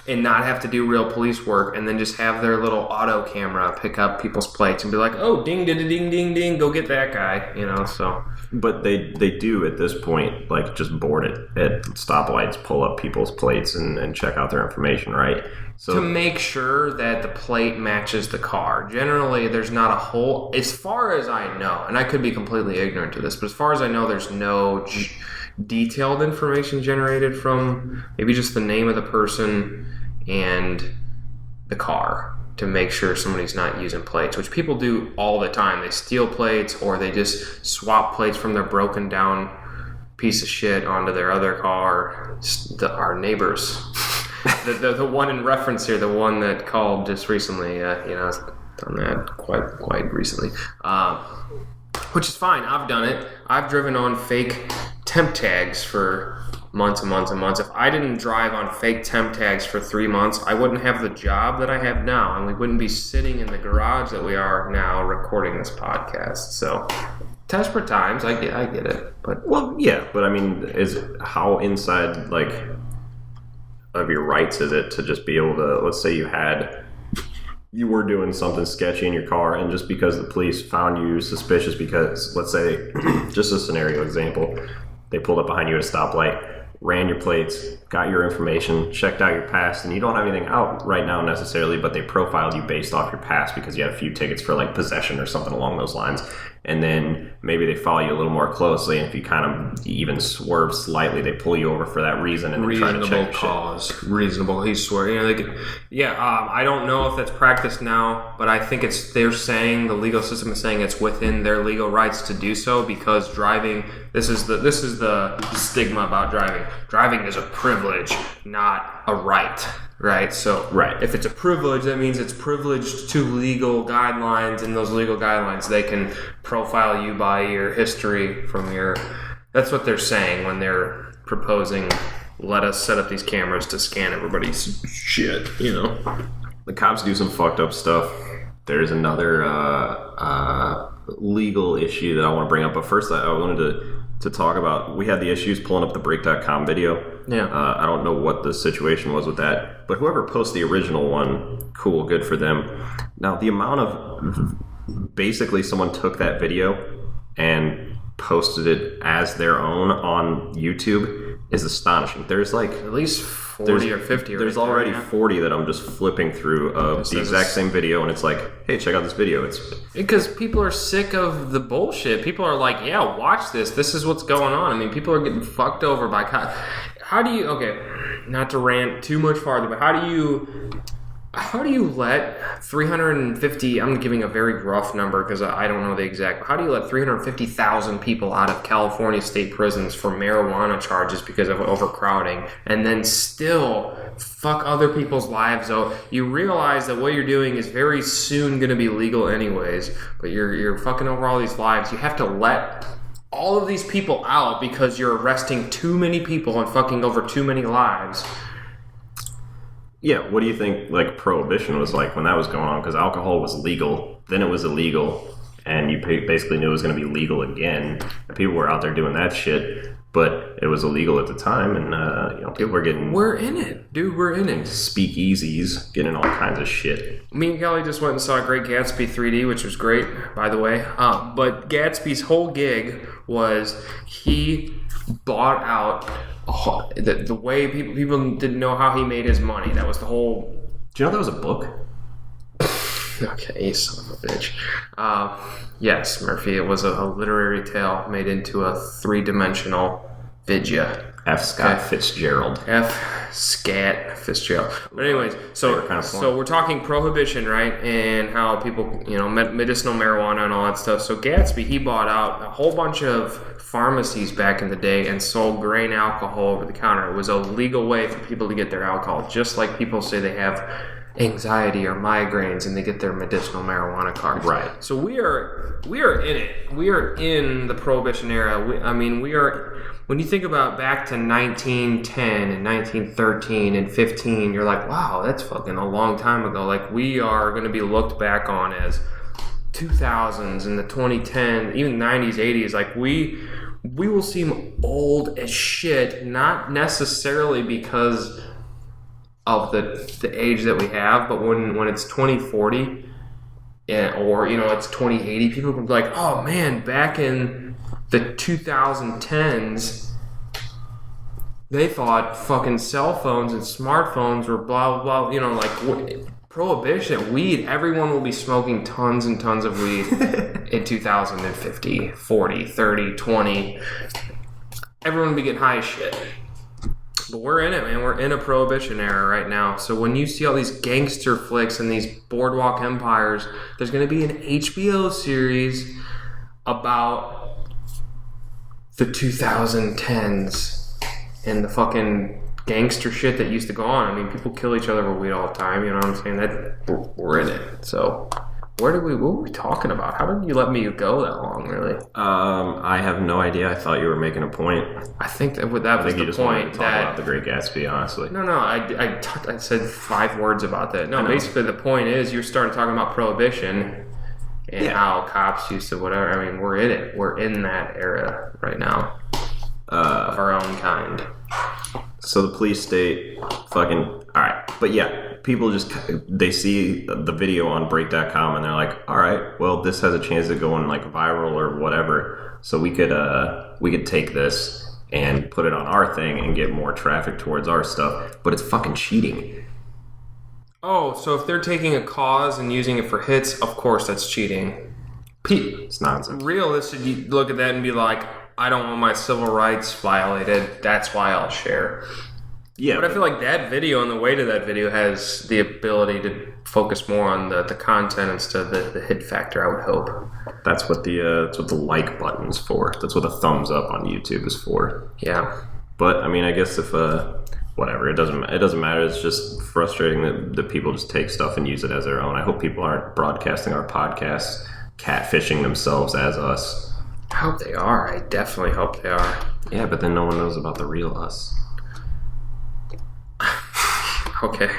and not have to do real police work, and then just have their little auto camera pick up people's plates and be like, oh, ding, ding, ding, ding, ding, go get that guy, so. But they do at this point, like, just board it at stoplights, pull up people's plates and check out their information, right? So to make sure that the plate matches the car. Generally, there's not a whole, as far as I know, and I could be completely ignorant to this, but as far as I know, there's no detailed information generated from maybe just the name of the person and the car to make sure somebody's not using plates, which people do all the time. They steal plates, or they just swap plates from their broken down piece of shit onto their other car. Our neighbors. the one in reference here, the one that called just recently, done that quite recently, which is fine. I've done it. I've driven on fake temp tags for months and months and months. If I didn't drive on fake temp tags for 3 months, I wouldn't have the job that I have now, and we wouldn't be sitting in the garage that we are now recording this podcast. So, desperate times, I get it. But well, yeah, but I mean, how inside like of your rights is it to just be able to? Let's say you were doing something sketchy in your car, and just because the police found you suspicious because, let's say, just a scenario example, they pulled up behind you at a stoplight, ran your plates, got your information, checked out your past, and you don't have anything out right now necessarily, but they profiled you based off your past because you had a few tickets for like possession or something along those lines. And then maybe they follow you a little more closely, and if you kind of even swerve slightly, they pull you over for that reason and then try to check your cause. shit. Reasonable. He swear. I don't know if that's practiced now, but I think they're saying, the legal system is saying it's within their legal rights to do so, because driving, this is the stigma about driving. Driving is a privilege, not a right. Right? So right. If it's a privilege, that means it's privileged to legal guidelines, and those legal guidelines, they can profile you by your history from your... That's what they're saying when they're proposing, let us set up these cameras to scan everybody's shit, you know? The cops do some fucked up stuff. There's another legal issue that I want to bring up, but first I wanted to talk about, we had the issues pulling up the break.com video. Yeah. I don't know what the situation was with that, but whoever posted the original one, cool, good for them. Now, the amount of, basically someone took that video and posted it as their own on YouTube is astonishing. There's like at least 40 or 50. There's already 40 that I'm just flipping through of the exact same video, and it's like, hey, check out this video. It's because people are sick of the bullshit. People are like, yeah, watch this. This is what's going on. I mean, people are getting fucked over by how do you, okay, not to rant too much farther, but how do you let 350, I'm giving a very rough number because I don't know the exact, but how do you let 350,000 people out of California state prisons for marijuana charges because of overcrowding, and then still fuck other people's lives out? You realize that what you're doing is very soon going to be legal anyways, but you're fucking over all these lives. You have to let all of these people out because you're arresting too many people and fucking over too many lives. Yeah, what do you think, like, Prohibition was like when that was going on? Because alcohol was legal, then it was illegal, and you basically knew it was going to be legal again. And people were out there doing that shit, but it was illegal at the time, and people were getting... We're in it, dude, we're in it. Speakeasies, getting all kinds of shit. Me and Kelly just went and saw Great Gatsby 3D, which was great, by the way. But Gatsby's whole gig was he bought out... the way people didn't know how he made his money. That was the whole... Do you know that was a book? Okay, you son of a bitch. Yes, Murphy, it was a literary tale made into a 3-dimensional vidya. F. Scott Fitzgerald. F. Scat Fitzgerald. But anyways, so we're talking Prohibition, right? And how people, medicinal marijuana and all that stuff. So Gatsby, he bought out a whole bunch of pharmacies back in the day and sold grain alcohol over the counter. It was a legal way for people to get their alcohol, just like people say they have anxiety or migraines and they get their medicinal marijuana cards. Right. So we are in it. We are in the Prohibition era. We are. When you think about back to 1910 and 1913 and 15, you're like, wow, that's fucking a long time ago. Like, we are going to be looked back on as 2000s and the 2010s, even 90s, 80s. Like, we will seem old as shit, not necessarily because of the age that we have, but when it's 2040 or it's 2080, people can be like, oh man, back in the 2010s, they thought fucking cell phones and smartphones were blah blah blah. Like Prohibition, weed. Everyone will be smoking tons and tons of weed in 2050, 40, 30, 20. Everyone will be getting high as shit. But we're in it, man. We're in a Prohibition era right now. So when you see all these gangster flicks and these boardwalk empires, there's going to be an HBO series about the 2010s and the fucking gangster shit that used to go on. I mean, people kill each other with weed all the time. You know what I'm saying? That we're in it. So what were we talking about? How did you let me go that long, really? I have no idea. I thought you were making a point. I think that was You just the wanted point. to talk about The Great Gatsby, honestly. No, I said 5 words about that. No, basically the point is you're starting talking about Prohibition and how cops used to whatever. I mean, we're in it. We're in that era right now of our own kind. So the police state fucking... Alright, but yeah, people they see the video on break.com and they're like, alright, well, this has a chance of going like viral or whatever, so we could take this and put it on our thing and get more traffic towards our stuff, but it's fucking cheating. Oh, so if they're taking a cause and using it for hits, of course that's cheating. It's nonsense. Realistically, you look at that and be like, I don't want my civil rights violated, that's why I'll share. Yeah, but I feel like that video and the weight of that video has the ability to focus more on the content instead of the hit factor, I would hope. That's what the like button's for. That's what the thumbs up on YouTube is for. Yeah. But I mean, I guess if whatever, it doesn't matter. It's just frustrating that people just take stuff and use it as their own. I hope people aren't broadcasting our podcasts, catfishing themselves as us. I hope they are. I definitely hope they are. Yeah, but then no one knows about the real us. Okay.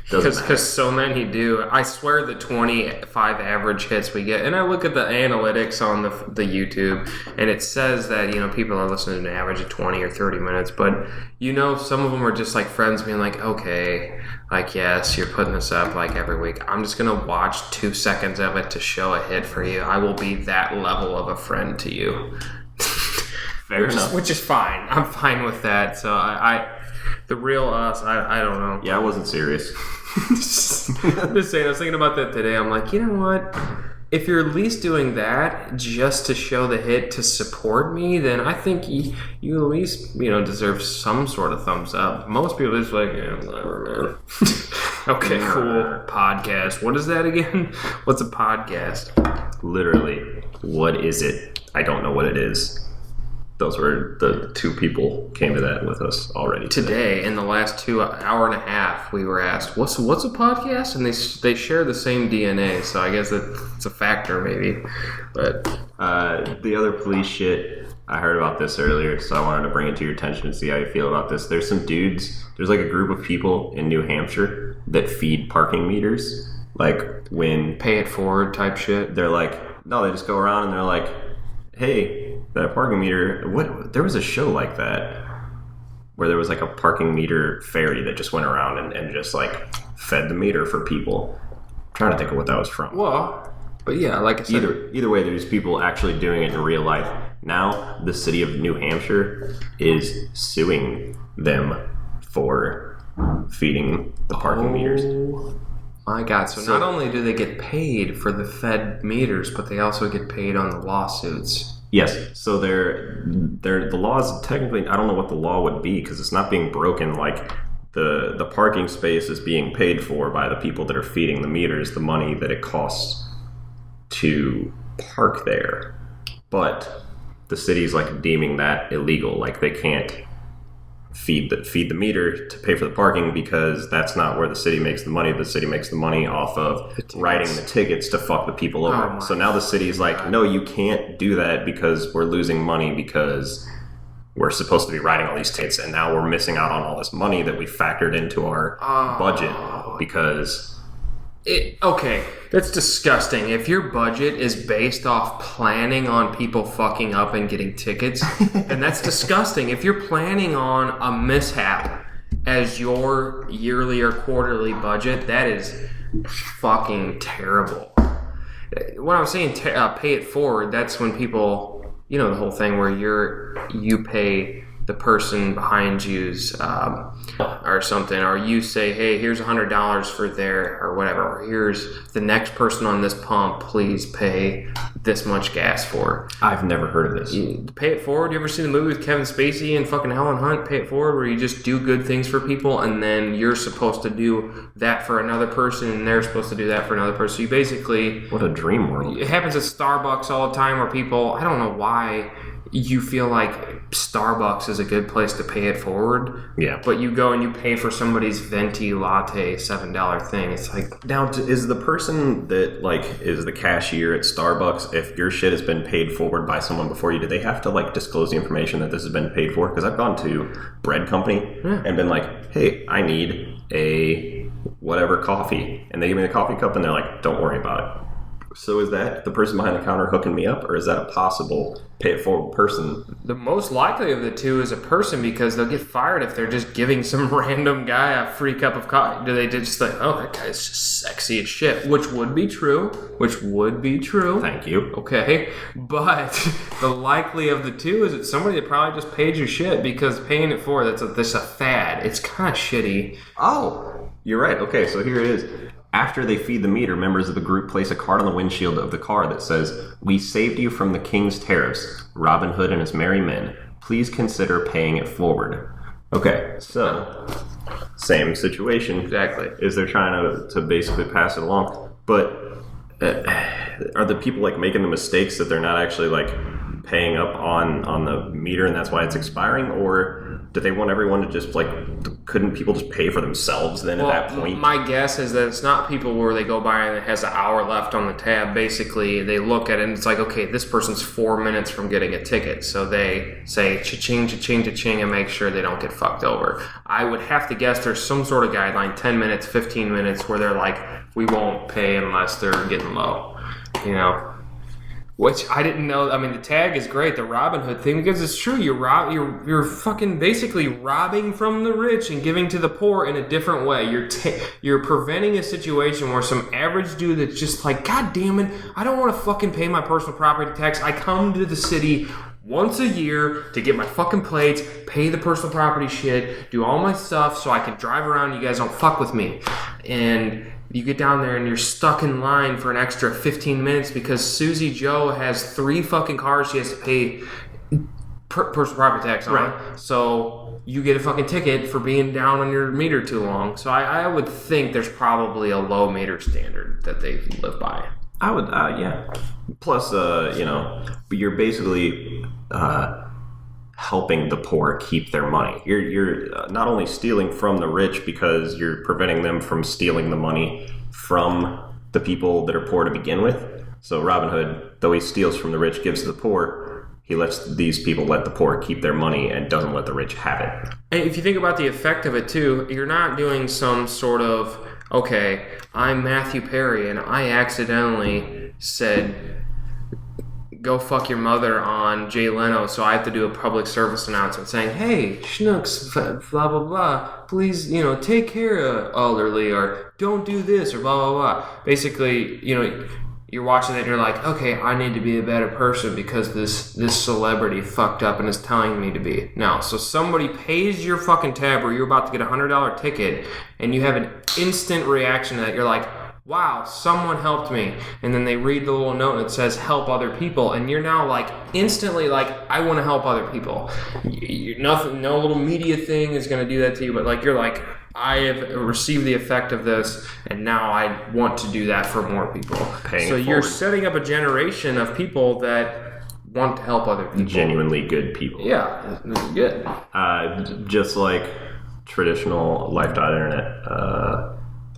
Because so many do. I swear the 25 average hits we get, and I look at the analytics on the YouTube, and it says that, people are listening to an average of 20 or 30 minutes, but, some of them are just like friends being like, okay, like, yes, you're putting this up like every week. I'm just going to watch 2 seconds of it to show a hit for you. I will be that level of a friend to you. Fair enough. Which is fine. I'm fine with that. So the real us, I don't know. Yeah, I wasn't serious. Just saying, I was thinking about that today. I'm like, you know what? If you're at least doing that just to show the hit to support me, then I think you at least, deserve some sort of thumbs up. Most people are just like, yeah, whatever, man. Okay, cool. Podcast. What is that again? What's a podcast? Literally, what is it? I don't know what it is. Those were the 2 people came to that with us already today. In the last hour and a half, we were asked, "What's a podcast?" And they share the same DNA, so I guess it's a factor maybe. But the other police shit, I heard about this earlier, so I wanted to bring it to your attention and see how you feel about this. There's some dudes. There's like a group of people in New Hampshire that feed parking meters, like when pay it forward type shit. They're like, no, they just go around and they're like, hey, that parking meter, there was a show like that where there was like a parking meter fairy that just went around and just like fed the meter for people. I'm trying to think of what that was from. Well, but yeah, like I said, either way, there's people actually doing it in real life. Now the city of New Hampshire is suing them for feeding the parking meters. My God, so not only do they get paid for the fed meters, but they also get paid on the lawsuits. Yes, so the laws technically, I don't know what the law would be because it's not being broken. Like the parking space is being paid for by the people that are feeding the meters, the money that it costs to park there. But the city's like deeming that illegal, like they can't feed the meter to pay for the parking because that's not where the city makes the money. The city makes the money off of writing the tickets to fuck the people over. So now the city's like, no, you can't do that because we're losing money because we're supposed to be writing all these tickets and now we're missing out on all this money that we factored into our budget because... Okay, that's disgusting. If your budget is based off planning on people fucking up and getting tickets, then that's disgusting. If you're planning on a mishap as your yearly or quarterly budget, that is fucking terrible. When I was saying pay it forward, that's when people, the whole thing where you pay the person behind you's or something, or you say, hey, here's $100 for their or whatever, or here's the next person on this pump, please pay this much gas for. I've never heard of this. Pay it forward. You ever seen the movie with Kevin Spacey and fucking Helen Hunt, Pay It Forward, where you just do good things for people and then you're supposed to do that for another person and they're supposed to do that for another person. So you basically... What a dream world. It happens at Starbucks all the time where people, I don't know why... you feel like Starbucks is a good place to pay it forward. Yeah. But you go and you pay for somebody's venti latte $7 thing. It's like, Now, is the person that like is the cashier at Starbucks, if your shit has been paid forward by someone before you, do they have to like disclose the information that this has been paid for? Because I've gone to bread company and been like, hey, I need a whatever coffee, and they give me the coffee cup and they're like, don't worry about it. So is that the person behind the counter hooking me up, or is that a possible pay it forward person? the most likely of the two is a person, because they'll get fired if they're just giving some random guy a free cup of coffee. Do they just like, oh, that guy's just sexy as shit? Which would be true. Thank you. Okay, but the likely of the two is it's somebody that probably just paid your shit, because paying it forward, that's a fad. It's kind of shitty. Oh, you're right. Okay, so here it is. After they feed the meter, members of the group place a card on the windshield of the car that says, "We saved you from the king's tariffs. Robin Hood and his merry men. Please consider paying it forward." Okay, so same situation. Exactly. Is they're trying to basically pass it along. But are the people like making the mistakes that they're not actually like paying up on the meter and that's why it's expiring? Or do they want everyone to just like, couldn't people just pay for themselves then at that point? My guess is that it's not people where they go by and it has an hour left on the tab. Basically, they look at it and it's like, okay, this person's 4 minutes from getting a ticket. So they say cha-ching, cha-ching, cha-ching, and make sure they don't get fucked over. I would have to guess there's some sort of guideline, 10 minutes, 15 minutes, where they're like, we won't pay unless they're getting low, you know? Which I didn't know. I mean, the tag is great, the Robin Hood thing, because it's true. You're fucking basically robbing from the rich and giving to the poor in a different way. You're preventing a situation where some average dude that's just like, God damn it, I don't want to fucking pay my personal property tax. I come to the city once a year to get my fucking plates, pay the personal property shit, do all my stuff so I can drive around. You guys don't fuck with me. And you get down there and you're stuck in line for an extra 15 minutes because Susie Joe has 3 fucking cars she has to pay personal property tax on. Right. So you get a fucking ticket for being down on your meter too long. So I would think there's probably a low meter standard that they live by. I would, yeah. Plus, you're basically helping the poor keep their money. You're not only stealing from the rich because you're preventing them from stealing the money from the people that are poor to begin with. So Robin Hood, though he steals from the rich, gives to the poor, he lets these people let the poor keep their money and doesn't let the rich have it. And if you think about the effect of it too, you're not doing some sort of, okay, I'm Matthew Perry and I accidentally said, go fuck your mother on Jay Leno, so I have to do a public service announcement saying, hey, schnooks, blah, blah, blah, please, take care of elderly, or don't do this, or blah, blah, blah. Basically, you're watching it and you're like, okay, I need to be a better person because this celebrity fucked up and is telling me to be. No, so somebody pays your fucking tab where you're about to get a $100 ticket and you have an instant reaction to that. You're like, wow, someone helped me. And then they read the little note that says help other people, and you're now like instantly like, I want to help other people. Nothing, no little media thing is going to do that to you, but like you're like, I have received the effect of this, and now I want to do that for more people. So you're setting up a generation of people that want to help other people. Genuinely good people. Yeah, this is good. Just like traditional lifeDOTinternet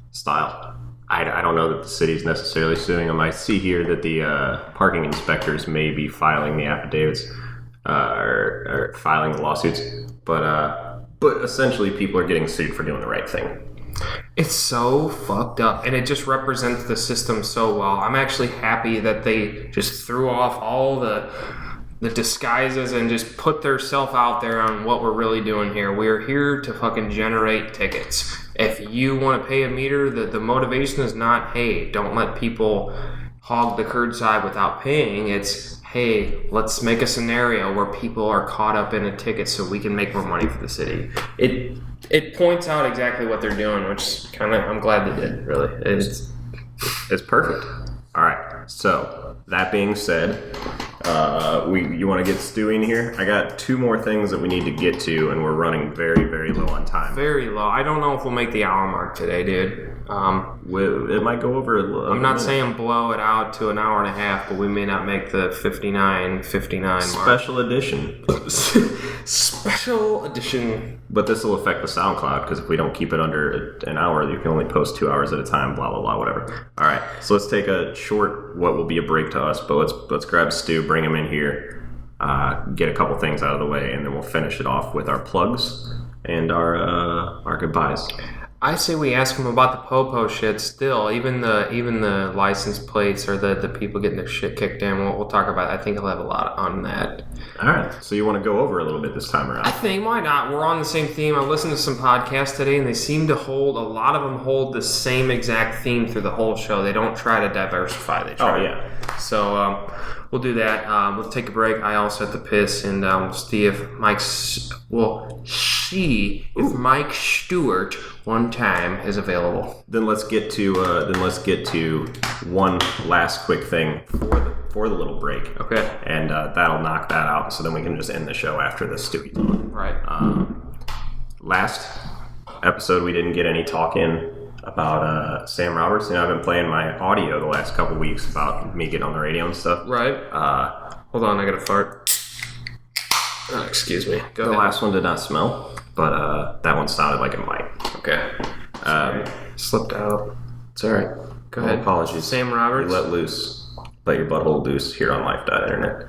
style. I don't know that the city's necessarily suing them. I see here that the parking inspectors may be filing the affidavits or filing the lawsuits, but essentially people are getting sued for doing the right thing. It's so fucked up, and it just represents the system so well. I'm actually happy that they just threw off all the disguises and just put their self out there on what we're really doing here. We're here to fucking generate tickets. If you want to pay a meter, the motivation is not, hey, don't let people hog the curbside without paying. It's, hey, let's make a scenario where people are caught up in a ticket so we can make more money for the city. It points out exactly what they're doing, which kind of, I'm glad they did, really. It's perfect. All right. So, that being said, You want to get Stewie in here? I got 2 more things that we need to get to, and we're running very, very low on time. Very low. I don't know if we'll make the hour mark today, dude. It might go over a little. I'm not saying blow it out to an hour and a half, but we may not make the 59 mark. Special edition. Special edition. But this will affect the SoundCloud, because if we don't keep it under an hour, you can only post 2 hours at a time, blah, blah, blah, whatever. All right, so let's take a short, what will be a break to us, but let's grab Stu, bring him in here, get a couple things out of the way, and then we'll finish it off with our plugs and our goodbyes. I say we ask him about the Popo shit still. Even the license plates or the people getting their shit kicked in. We'll talk about it. I think he'll have a lot on that. All right. So you want to go over a little bit this time around? I think, why not? We're on the same theme. I listened to some podcasts today, and they seem to hold, a lot of them hold the same exact theme through the whole show. They don't try to diversify. They try. Oh, yeah. So we'll do that. We'll take a break. I also have to piss, and we'll see if Mike Stewart one time is available. Then let's get to one last quick thing for the little break. Okay. And that'll knock that out. So then we can just end the show after the Stewie talk. Right. Last episode we didn't get any talk in about Sam Roberts, and I've been playing my audio the last couple weeks about me getting on the radio and stuff. Right. Hold on, I gotta fart. Excuse me. Go ahead. The last one did not smell, but that one sounded like it might. Okay. Slipped out. It's all right. Go ahead. Apologies. Sam Roberts. You let your butthole loose here on lifeDOTinternet.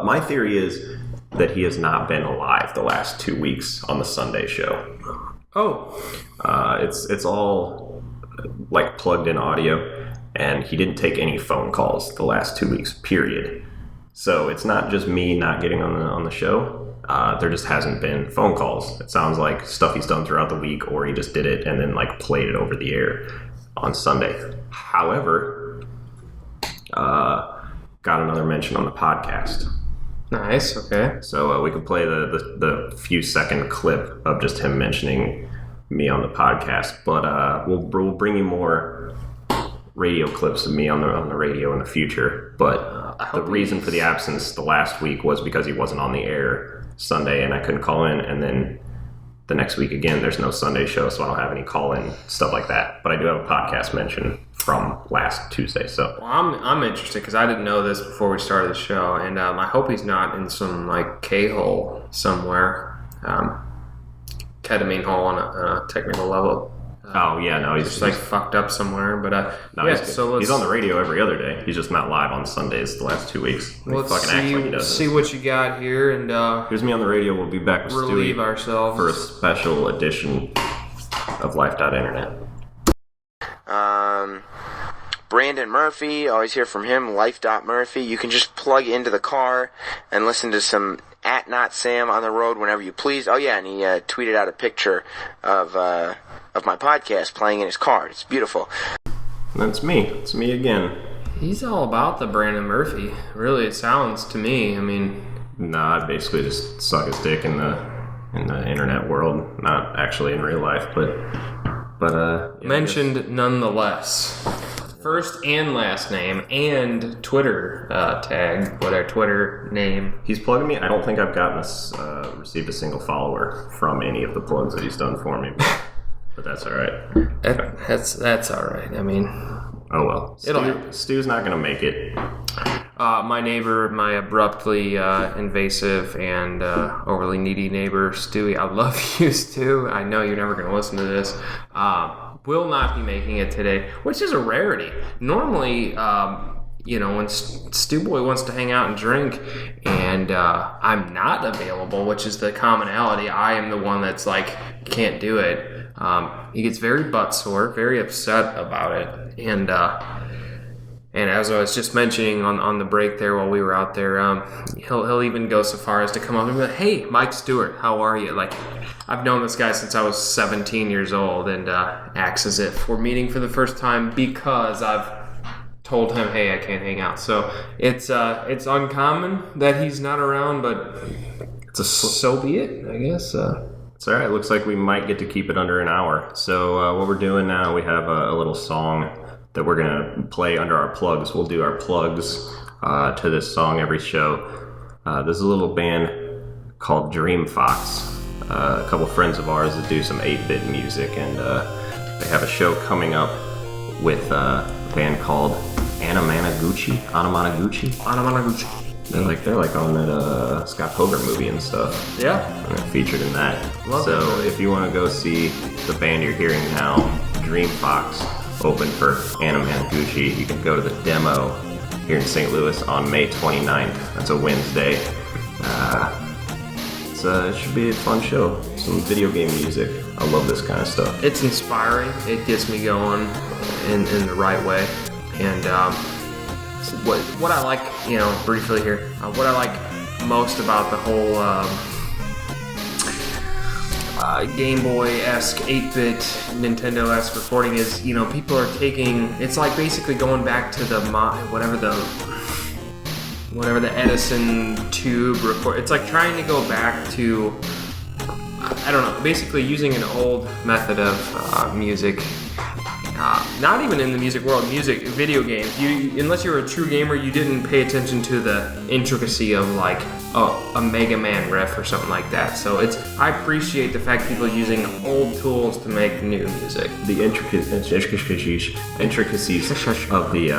My theory is that he has not been alive the last 2 weeks on the Sunday show. Oh. It's all like plugged in audio, and he didn't take any phone calls the last 2 weeks, period. So it's not just me not getting on the show. There just hasn't been phone calls. It sounds like stuff he's done throughout the week, or he just did it and then like played it over the air on Sunday. However, got another mention on the podcast. Nice. Okay. So we could play the few second clip of just him mentioning me on the podcast, but we'll bring you more radio clips of me on the radio in the future. But the reason for the absence the last week was because he wasn't on the air Sunday, and I couldn't call in. And then the next week again, there's no Sunday show, so I don't have any call in stuff like that. But I do have a podcast mention from last Tuesday. So well, I'm interested because I didn't know this before we started the show, and I hope he's not in some like K-hole somewhere, ketamine hole on a technical level. Oh yeah, no, he's just like fucked up somewhere. But no, yeah, so he's on the radio every other day. He's just not live on Sundays the last 2 weeks. Let's fucking act like he doesn't. See what you got here, and here's me on the radio. We'll be back with relieve Stewie ourselves for a special edition of lifeDOTinternet. Brandon Murphy, always hear from him, life.Murphy. You can just plug into the car and listen to some @NotSam on the road whenever you please. Oh yeah, and he tweeted out a picture of my podcast playing in his car. It's beautiful. That's me. It's me again. He's all about the Brandon Murphy. Really, it sounds to me. I mean, nah, I basically just suck his dick in the internet world, not actually in real life, but yeah, mentioned nonetheless. First and last name and Twitter tag, what our Twitter name. He's plugging me. I don't think I've received a single follower from any of the plugs that he's done for me, but that's all right. That's all right. I mean, oh well. Stu's not gonna make it. My neighbor, my abruptly invasive and overly needy neighbor, Stewie. I love you, Stu. I know you're never gonna listen to this. Will not be making it today, which is a rarity. Normally, when Stu Boy wants to hang out and drink, and I'm not available, which is the commonality. I am the one that's like, can't do it. He gets very butt sore, very upset about it, and as I was just mentioning on the break there while we were out there, he'll even go so far as to come up and be like, "Hey, Mike Stewart, how are you?" Like, I've known this guy since I was 17 years old, and acts as if we're meeting for the first time because I've told him, "Hey, I can't hang out." So it's uncommon that he's not around, but so be it, I guess. It's all right. Looks like we might get to keep it under an hour. So what we're doing now, we have a little song that we're going to play under our plugs. We'll do our plugs to this song every show. This is a little band called Dream Fox. A couple friends of ours that do some 8-bit music, and they have a show coming up with a band called Anamanaguchi. They're like on that Scott Pilgrim movie and stuff. Yeah. And they're featured in that. Love so that. if you want to go see the band you're hearing now, Dream Fox, open for Anamanaguchi, you can go to the demo here in St. Louis on May 29th. That's a Wednesday. It should be a fun show. Some video game music. I love this kind of stuff. It's inspiring. It gets me going in the right way. And what I like, briefly here, what I like most about the whole Game Boy-esque, 8-bit, Nintendo-esque recording is, people are taking, it's like basically going back to whatever the Edison tube record. It's like trying to go back to, I don't know, basically using an old method of music. Not even in the music world, video games. Unless you're a true gamer, you didn't pay attention to the intricacy of like a Mega Man riff or something like that. So I appreciate the fact people are using old tools to make new music. The intricacies of the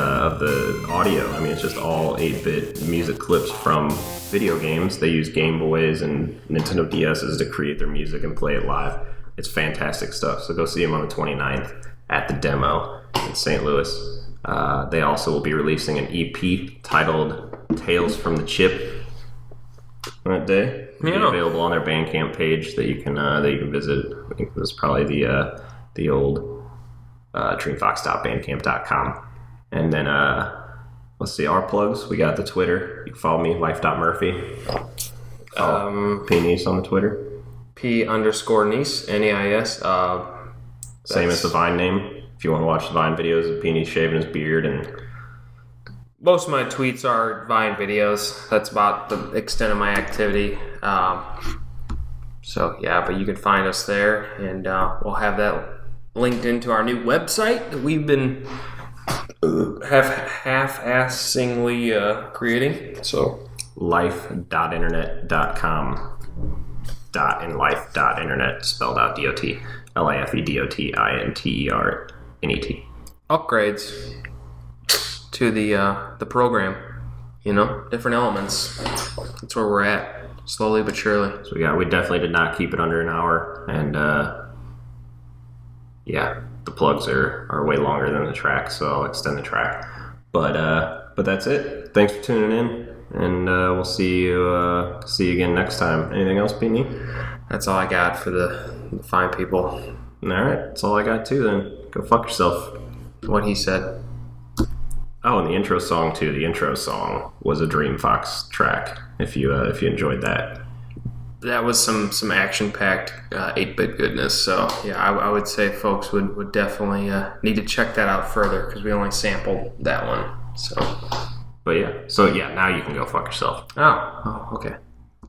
audio. I mean, it's just all 8-bit music clips from video games. They use Game Boys and Nintendo DSs to create their music and play it live. It's fantastic stuff. So go see them on the 29th. At the demo in St. Louis. They also will be releasing an EP titled Tales from the Chip that day. It'll be available on their Bandcamp page that you can visit. I think it was probably the old dreamfox.bandcamp.com. And then let's see, our plugs. We got the Twitter. You can follow me, life.murphy. P Nice on the Twitter. P_Nice, NEIS. Same as the Vine name. If you want to watch the Vine videos of Peony shaving his beard, and most of my tweets are Vine videos. That's about the extent of my activity. So yeah, but you can find us there, and we'll have that linked into our new website that we've been half-assingly creating. So lifeDOTinternet.com. Dot and life.internet spelled out DOT. lifeDOTinternet. Upgrades to the program, different elements. That's where we're at, slowly but surely. So we definitely did not keep it under an hour, and the plugs are way longer than the track, so I'll extend the track. But that's it. Thanks for tuning in, and we'll see you again next time. Anything else, Pete? That's all I got for the fine people. All right, that's all I got too. Then go fuck yourself. What he said. Oh, and the intro song too. The intro song was a Dream Fox track. If you enjoyed that, that was some action-packed 8-bit goodness. So yeah, I would say folks would definitely need to check that out further because we only sampled that one. So, but now you can go fuck yourself. Oh, okay.